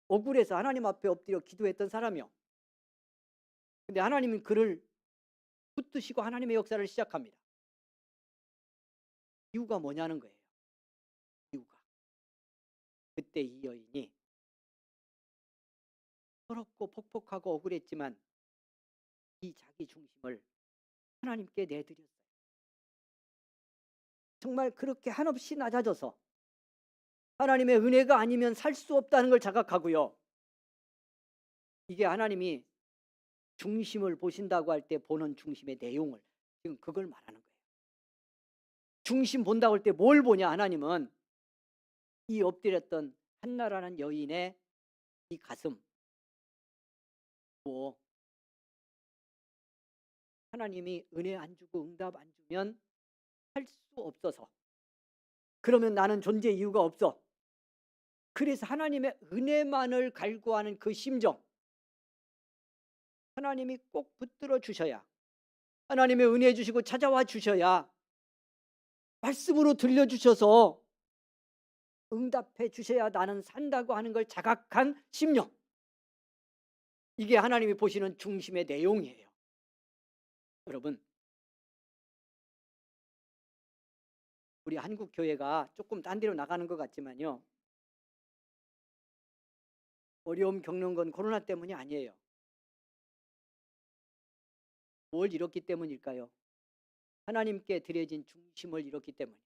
억울해서 하나님 앞에 엎드려 기도했던 사람이요. 근데 하나님은 그를 붙드시고 하나님의 역사를 시작합니다. 이유가 뭐냐는 거예요. 이유가 그때 이 여인이 서럽고 폭폭하고 억울했지만 이 자기 중심을 하나님께 내드렸어요. 정말 그렇게 한없이 낮아져서 하나님의 은혜가 아니면 살 수 없다는 걸 자각하고요. 이게 하나님이 중심을 보신다고 할 때 보는 중심의 내용을 지금 그걸 말하는 거예요. 중심 본다고 할 때 뭘 보냐 하나님은 이 엎드렸던 한나라는 여인의 이 가슴 뭐 하나님이 은혜 안 주고 응답 안 주면 할 수 없어서 그러면 나는 존재 이유가 없어. 그래서 하나님의 은혜만을 갈구하는 그 심정 하나님이 꼭 붙들어 주셔야 하나님의 은혜 주시고 찾아와 주셔야 말씀으로 들려주셔서 응답해 주셔야 나는 산다고 하는 걸 자각한 심령 이게 하나님이 보시는 중심의 내용이에요. 여러분 우리 한국 교회가 조금 딴 데로 나가는 것 같지만요. 어려움 겪는 건 코로나 때문이 아니에요. 뭘 잃었기 때문일까요? 하나님께 드려진 중심을 잃었기 때문에.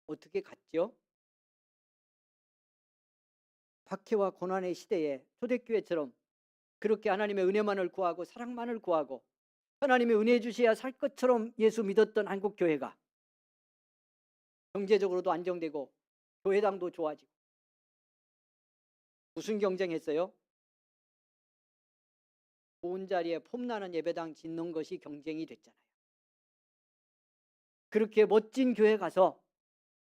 어떻게 갔죠? 박해와 고난의 시대에 초대교회처럼 그렇게 하나님의 은혜만을 구하고 사랑만을 구하고 하나님의 은혜 주셔야 살 것처럼 예수 믿었던 한국 교회가 경제적으로도 안정되고 교회당도 좋아지고 무슨 경쟁했어요? 좋은 자리에 폼나는 예배당 짓는 것이 경쟁이 됐잖아요. 그렇게 멋진 교회 가서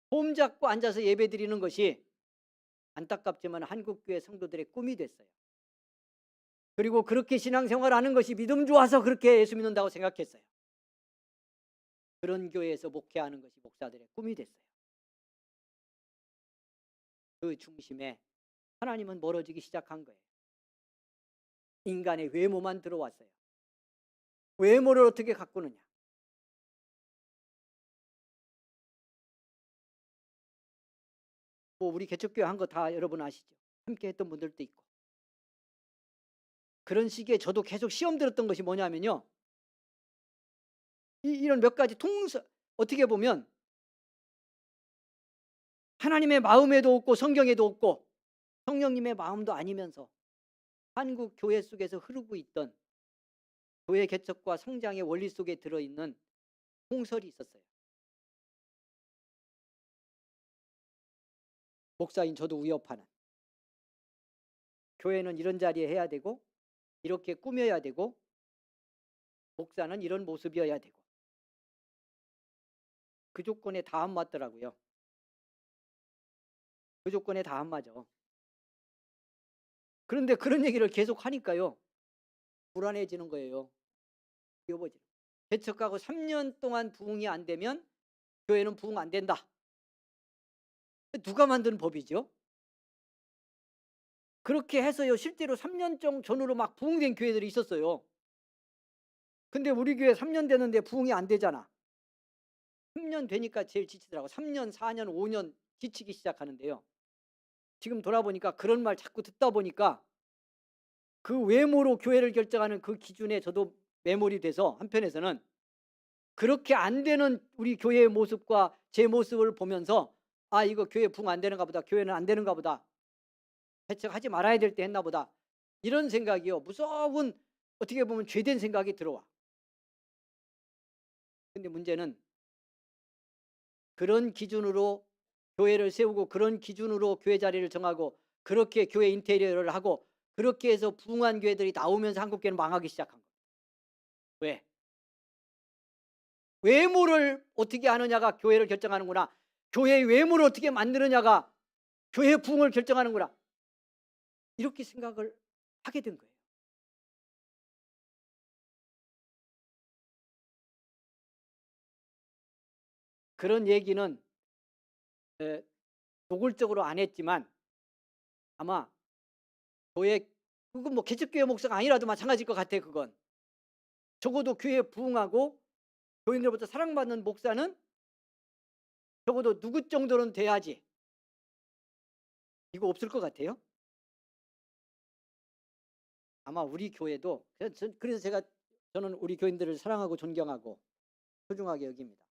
폼 잡고 앉아서 예배 드리는 것이 안타깝지만 한국교회 성도들의 꿈이 됐어요. 그리고 그렇게 신앙생활하는 것이 믿음 좋아서 그렇게 예수 믿는다고 생각했어요. 그런 교회에서 목회하는 것이 목사들의 꿈이 됐어요. 그 중심에 하나님은 멀어지기 시작한 거예요. 인간의 외모만 들어왔어요. 외모를 어떻게 가꾸느냐. 뭐 우리 개척교회 한 거 다 여러분 아시죠? 함께 했던 분들도 있고. 그런 시기에 저도 계속 시험 들었던 것이 뭐냐면요. 이런 몇 가지 어떻게 보면 하나님의 마음에도 없고 성경에도 없고 성령님의 마음도 아니면서 한국 교회 속에서 흐르고 있던 교회 개척과 성장의 원리 속에 들어있는 홍설이 있었어요. 목사인 저도 위협하는 교회는 이런 자리에 해야 되고 이렇게 꾸며야 되고 목사는 이런 모습이어야 되고 그 조건에 다 안 맞더라고요. 그 조건에 다 안 맞아. 그런데 그런 얘기를 계속 하니까요. 불안해지는 거예요. 여보지. 개척하고 3년 동안 부흥이 안 되면 교회는 부흥 안 된다. 누가 만든 법이죠? 그렇게 해서요. 실제로 3년 전으로 막 부흥된 교회들이 있었어요. 근데 우리 교회 3년 되는데 부흥이 안 되잖아. 3년 되니까 제일 지치더라고. 3년, 4년, 5년 지치기 시작하는데요. 지금 돌아보니까 그런 말 자꾸 듣다 보니까 그 외모로 교회를 결정하는 그 기준에 저도 매몰이 돼서 한편에서는 그렇게 안 되는 우리 교회의 모습과 제 모습을 보면서 아 이거 교회 부흥 안 되는가 보다. 교회는 안 되는가 보다. 개척하지 말아야 될 때 했나 보다. 이런 생각이요. 무서운 어떻게 보면 죄된 생각이 들어와. 근데 문제는 그런 기준으로 교회를 세우고 그런 기준으로 교회 자리를 정하고 그렇게 교회 인테리어를 하고 그렇게 해서 부흥한 교회들이 나오면서 한국교회는 망하기 시작한 거예요. 왜? 외모를 어떻게 하느냐가 교회를 결정하는구나. 교회의 외모를 어떻게 만드느냐가 교회의 부흥을 결정하는구나. 이렇게 생각을 하게 된 거예요. 그런 얘기는 노골적으로 안 했지만 아마 교회 그건 뭐 개척교회 목사가 아니라도 마찬가지일 것 같아. 그건 적어도 교회 부흥하고 교인들로부터 사랑받는 목사는 적어도 누구 정도는 돼야지. 이거 없을 것 같아요. 아마 우리 교회도 그래서 저는 우리 교인들을 사랑하고 존경하고 소중하게 여깁니다.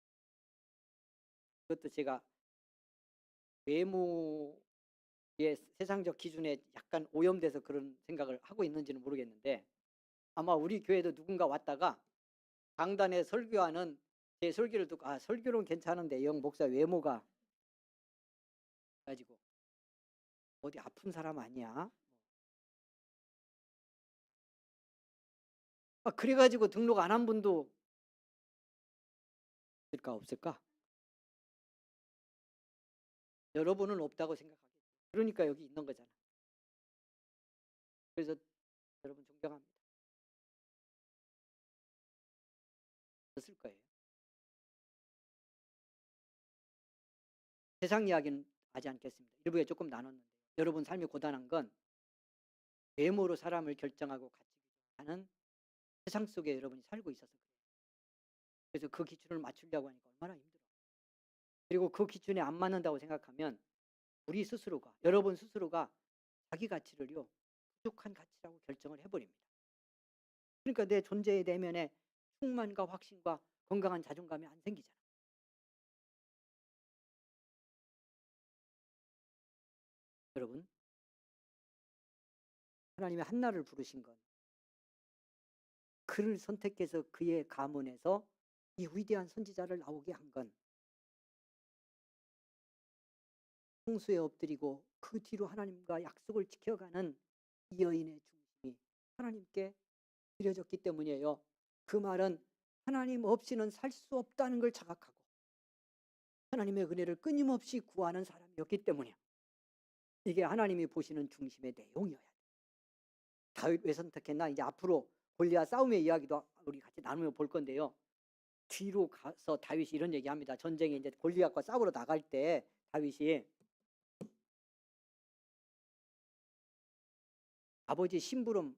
그것도 제가 외모의 세상적 기준에 약간 오염돼서 그런 생각을 하고 있는지는 모르겠는데 아마 우리 교회도 누군가 왔다가 강단에 설교하는 제 설교를 듣고 설교는 괜찮은데 영 목사 외모가 가지고 어디 아픈 사람 아니야? 그래가지고 등록 안 한 분도 있을까 없을까? 여러분은 없다고 생각하겠죠. 그러니까 여기 있는 거잖아. 그래서 여러분 존경합니다. 없을 거예요. 세상 이야기는 하지 않겠습니다. 일부에 조금 나눴는데 여러분 삶이 고단한 건 외모로 사람을 결정하고 가치하는 세상 속에 여러분이 살고 있어서 그래요. 그래서 그 기준을 맞추려고 하니까 얼마나 힘들어. 그리고 그 기준에 안 맞는다고 생각하면 우리 스스로가 여러분 스스로가 자기 가치를요 부족한 가치라고 결정을 해버립니다. 그러니까 내 존재의 내면에 충만과 확신과 건강한 자존감이 안 생기잖아. 여러분 하나님의 한나를 부르신 건 그를 선택해서 그의 가문에서 이 위대한 선지자를 나오게 한 건 홍수에 엎드리고 그 뒤로 하나님과 약속을 지켜가는 이 여인의 중심이 하나님께 드려졌기 때문이에요. 그 말은 하나님 없이는 살 수 없다는 걸 자각하고 하나님의 은혜를 끊임없이 구하는 사람이었기 때문이야. 이게 하나님이 보시는 중심의 내용이어야 돼. 다윗 왜 선택했나? 이제 앞으로 골리앗 싸움의 이야기도 우리 같이 나누며 볼 건데요. 뒤로 가서 다윗이 이런 얘기합니다. 전쟁에 이제 골리앗과 싸우러 나갈 때 다윗이 아버지 심부름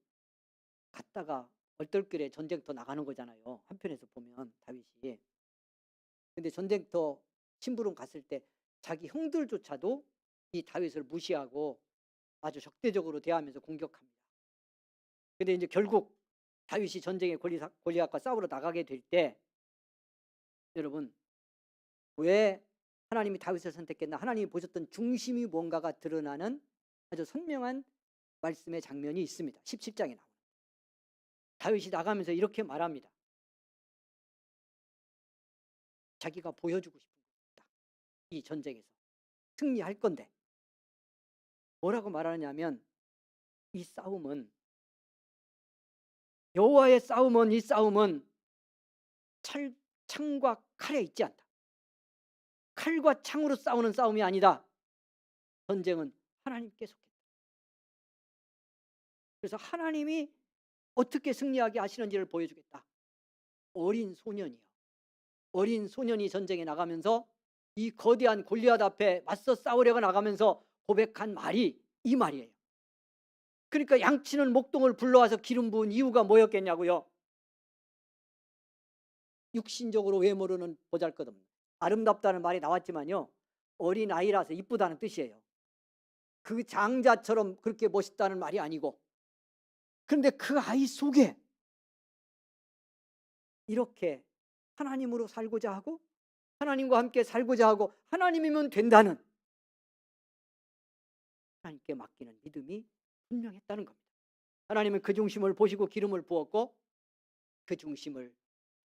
갔다가 얼떨결에 전쟁터 나가는 거잖아요. 한편에서 보면 다윗이. 근데 전쟁터 심부름 갔을 때 자기 형들조차도 이 다윗을 무시하고 아주 적대적으로 대하면서 공격합니다. 근데 이제 결국 다윗이 전쟁에 골리앗과 싸우러 나가게 될 때 여러분 왜 하나님이 다윗을 선택했나? 하나님이 보셨던 중심이 뭔가가 드러나는 아주 선명한 말씀의 장면이 있습니다. 17장에 나옵니다. 다윗이 나가면서 이렇게 말합니다. 자기가 보여주고 싶은 겁니다. 이 전쟁에서 승리할 건데 뭐라고 말하냐면 이 싸움은 여호와의 싸움은 이 싸움은 창과 칼에 있지 않다. 칼과 창으로 싸우는 싸움이 아니다. 전쟁은 하나님께 속했다. 그래서 하나님이 어떻게 승리하게 하시는지를 보여주겠다. 어린 소년이요. 어린 소년이 전쟁에 나가면서 이 거대한 골리앗 앞에 맞서 싸우려고 나가면서 고백한 말이 이 말이에요. 그러니까 양치는 목동을 불러와서 기름 부은 이유가 뭐였겠냐고요. 육신적으로 외모로는 보잘것없는 아름답다는 말이 나왔지만요. 어린아이라서 이쁘다는 뜻이에요. 그 장자처럼 그렇게 멋있다는 말이 아니고 그런데 그 아이 속에 이렇게 하나님으로 살고자 하고 하나님과 함께 살고자 하고 하나님이면 된다는 하나님께 맡기는 믿음이 분명했다는 겁니다. 하나님은 그 중심을 보시고 기름을 부었고 그 중심을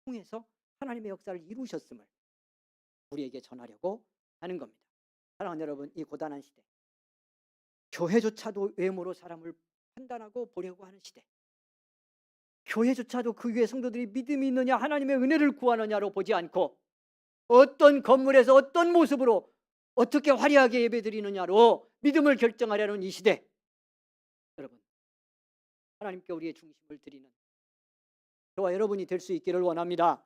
통해서 하나님의 역사를 이루셨음을 우리에게 전하려고 하는 겁니다. 사랑하는 여러분, 이 고단한 시대 교회조차도 외모로 사람을 판단하고 보려고 하는 시대. 교회조차도 그 교회 성도들이 믿음이 있느냐 하나님의 은혜를 구하느냐로 보지 않고 어떤 건물에서 어떤 모습으로 어떻게 화려하게 예배드리느냐로 믿음을 결정하려는 이 시대. 여러분, 하나님께 우리의 중심을 드리는 저와 여러분이 될 수 있기를 원합니다.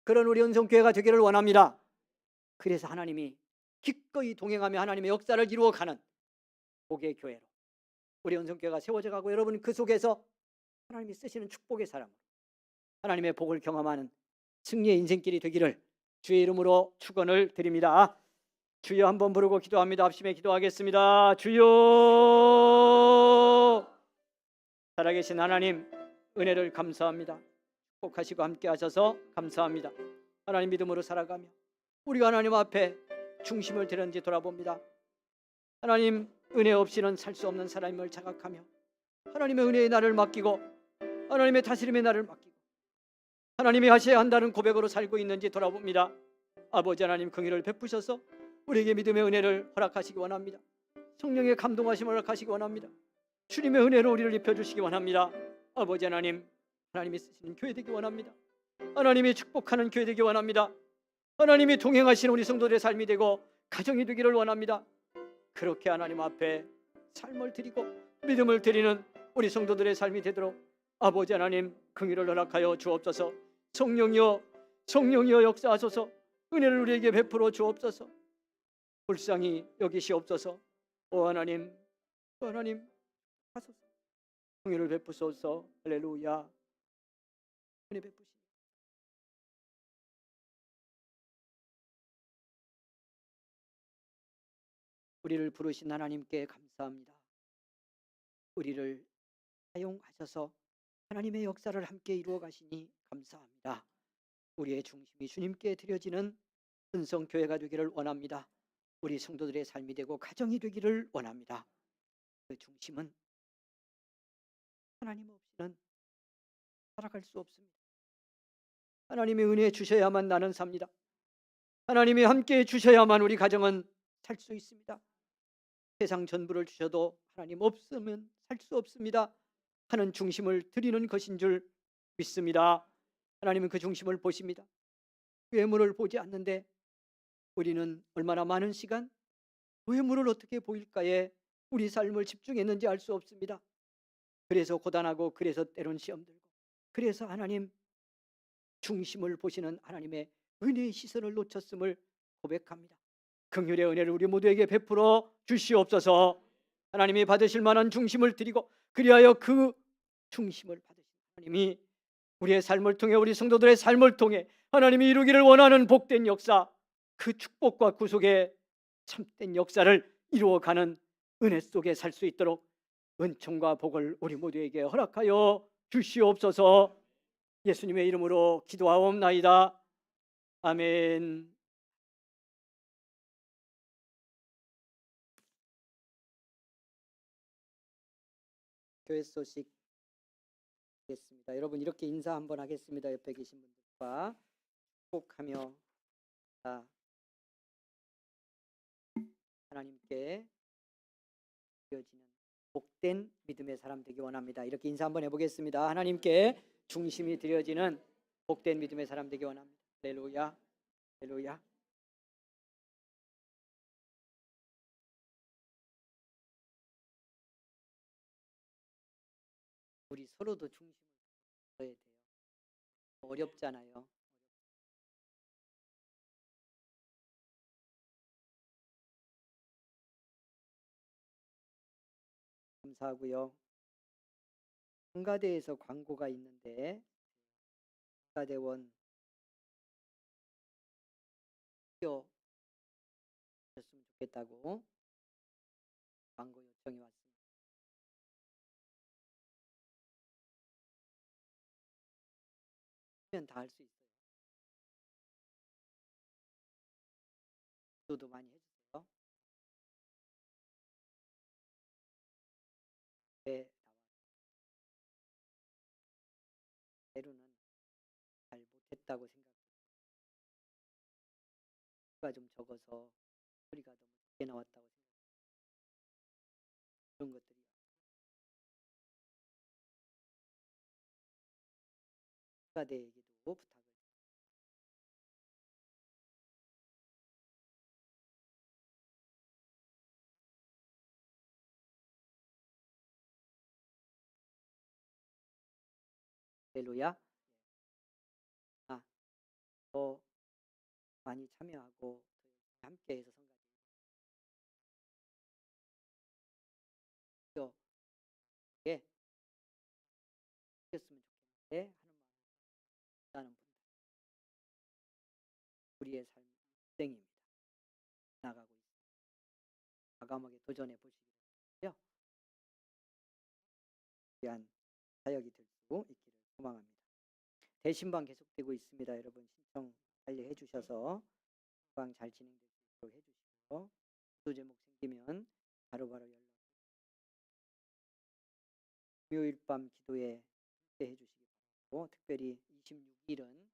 그런 우리 은성교회가 되기를 원합니다. 그래서 하나님이 기꺼이 동행하며 하나님의 역사를 이루어가는 복의 교회로 우리 은성교회가 세워져 가고 여러분 그 속에서 하나님이 쓰시는 축복의 사람으로 하나님의 복을 경험하는 승리의 인생길이 되기를 주의 이름으로 축원을 드립니다. 주여 한번 부르고 기도합니다. 합심해 기도하겠습니다. 주여, 살아계신 하나님 은혜를 감사합니다. 축복하시고 함께 하셔서 감사합니다. 하나님 믿음으로 살아가며 우리가 하나님 앞에 중심을 드렸는지 돌아봅니다. 하나님 은혜 없이는 살 수 없는 사람임을 자각하며 하나님의 은혜의 나를 맡기고 하나님의 다스림의 나를 맡기고 하나님이 하셔야 한다는 고백으로 살고 있는지 돌아봅니다. 아버지 하나님 긍휼을 베푸셔서 우리에게 믿음의 은혜를 허락하시기 원합니다. 성령의 감동하심을 허락하시기 원합니다. 주님의 은혜로 우리를 입혀주시기 원합니다. 아버지 하나님, 하나님이 쓰시는 교회 되기 원합니다. 하나님이 축복하는 교회 되기 원합니다. 하나님이 동행하시는 우리 성도들의 삶이 되고 가정이 되기를 원합니다. 그렇게 하나님 앞에 삶을 드리고 믿음을 드리는 우리 성도들의 삶이 되도록 아버지 하나님 긍휼을 허락하여 주옵소서. 성령이여, 성령이여 역사하소서. 은혜를 우리에게 베풀어 주옵소서. 불쌍히 여기시옵소서. 오 하나님, 오 하나님 하소서. 긍휼을 베푸소서. 할렐루야. 은혜 베푸시. 우리를 부르신 하나님께 감사합니다. 우리를 사용하셔서 하나님의 역사를 함께 이루어 가시니 감사합니다. 우리의 중심이 주님께 드려지는 은성교회가 되기를 원합니다. 우리 성도들의 삶이 되고 가정이 되기를 원합니다. 그 중심은 하나님 없이는 살아갈 수 없습니다. 하나님의 은혜 주셔야만 나는 삽니다. 하나님이 함께 주셔야만 우리 가정은 살 수 있습니다. 세상 전부를 주셔도 하나님 없으면 살 수 없습니다 하는 중심을 드리는 것인 줄 믿습니다. 하나님은 그 중심을 보십니다. 외모를 보지 않는데 우리는 얼마나 많은 시간 외모를 어떻게 보일까에 우리 삶을 집중했는지 알 수 없습니다. 그래서 고단하고 그래서 때론 시험 들고 그래서 하나님 중심을 보시는 하나님의 은혜의 시선을 놓쳤음을 고백합니다. 긍휼의 은혜를 우리 모두에게 베풀어 주시옵소서. 하나님이 받으실 만한 중심을 드리고 그리하여 그 중심을 받으신 하나님이 우리의 삶을 통해 우리 성도들의 삶을 통해 하나님이 이루기를 원하는 복된 역사, 그 축복과 구속의 참된 역사를 이루어가는 은혜 속에 살 수 있도록 은총과 복을 우리 모두에게 허락하여 주시옵소서. 예수님의 이름으로 기도하옵나이다. 아멘. 교회 소식 하겠습니다. 여러분 이렇게 인사 한번 하겠습니다. 옆에 계신 분들과 축복하며 하나님께 드려지는 복된 믿음의 사람 되기 원합니다. 이렇게 인사 한번 해보겠습니다. 하나님께 중심이 드려지는 복된 믿음의 사람 되기 원합니다. 할렐루야, 할렐루야. 우리 서로도 중심을 둬야 돼요. 어렵잖아요. 감사하고요. 한가대에서 광고가 있는데 한가대원 였으면 좋겠다고 광고 요청이 왔습니다. 하면 다 할 수 있어요. 기도도 많이 해주세요. 네, 때로는 잘 못했다고 생각해요. 소리가 좀 적어서 소리가 너무 작게 나왔다고 생각해요. 그런 것들이 가대에게도 부탁을 할렐루야. 더 많이 참여하고 함께해서 성가대에 했으면 좋겠는데 하는 분들 우리의 삶 인생입니다. 나가고 있습니다. 과감하게 도전해 보시기 바라고요. 귀한 사역이 될 수 있기를 소망합니다. 대신방 계속되고 있습니다. 여러분 신청 빨리 해주셔서 방 잘 진행될 수 있도록 해주시고 기도 제목 생기면 바로바로 연락. 금요일 밤 기도에 함께 해주시기 바라고 특별히 26일은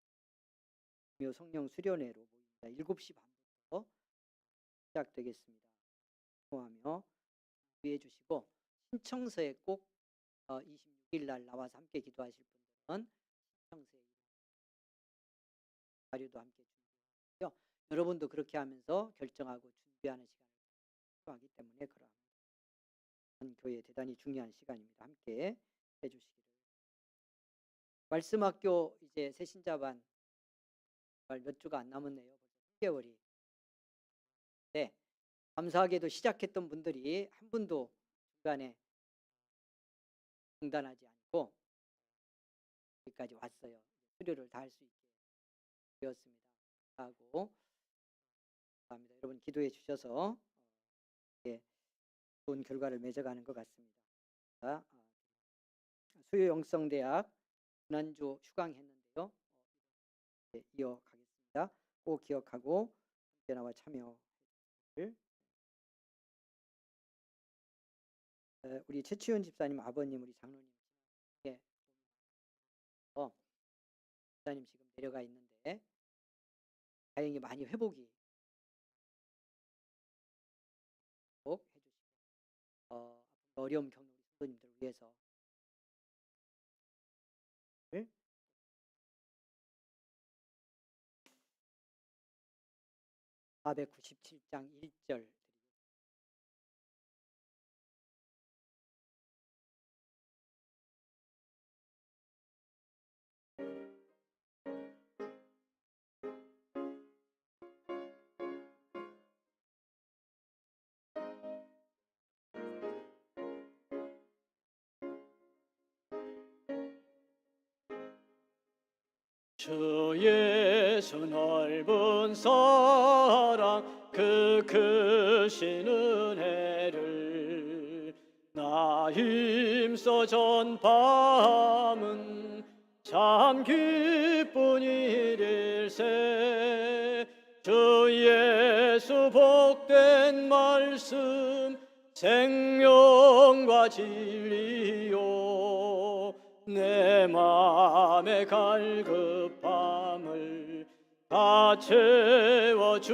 금요 성령 수련회로 모입니다. 7시 반부터 시작되겠습니다. 기도하며 준비해 주시고 신청서에 꼭 26일 날 나와서 함께 기도하실 분들은 신청서에 자료도 함께 준비하고요. 여러분도 그렇게 하면서 결정하고 준비하는 시간을 필요하기 때문에 그러합니다. 교회 대단히 중요한 시간입니다. 함께 해주시기를. 말씀학교 이제 새신자반 몇 주가 안 남았네요. 벌써 3개월이. 네, 감사하게도 시작했던 분들이 한 분도 중간에 중단하지 않고 여기까지 왔어요. 수료를 다 할 수 있게 되었습니다. 하고 감사합니다. 여러분 기도해 주셔서 좋은 결과를 맺어가는 것 같습니다. 수요영성대학 지난주 휴강했는데요. 이어가겠습니다. 꼭 기억하고 함께 나와 참여를. 우리 최치훈 집사님 아버님 우리 장로님 집사님 지금 내려가 있는데 다행히 많이 회복이 꼭 해주시고 어려움 겪는 우리 성도님들 위해서 497장 1절 주 예수 넓은 사랑 그 크신 은혜를 나 힘써 전파함은 참 기쁜 일일세. 주 예수 복된 말씀 생명과 진리요 내 맘의 갈급함을 다 채워주시네.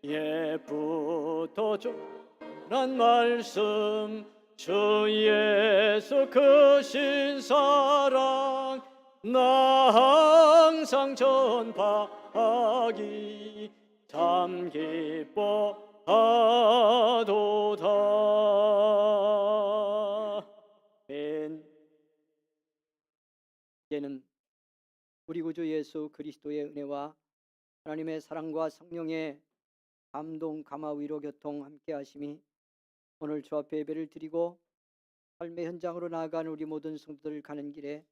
옛부터 전한 말씀 주 예수 크신 사랑 나 항상 전파하기 참 기뻐하도다. 이제는 우리 구주 예수 그리스도의 은혜와 하나님의 사랑과 성령의 감동, 감화, 위로, 교통 함께 하심이 오늘 주 앞에 예배를 드리고 삶의 현장으로 나아가는 우리 모든 성도들 가는 길에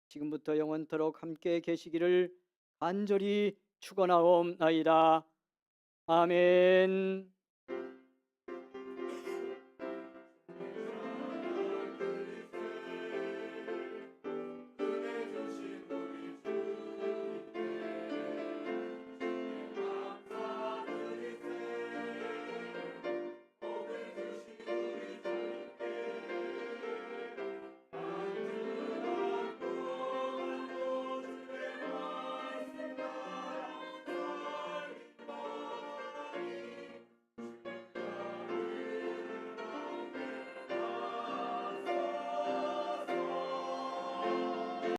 지금부터 영원토록 함께 계시기를 간절히 축원하옵나이다. 아멘.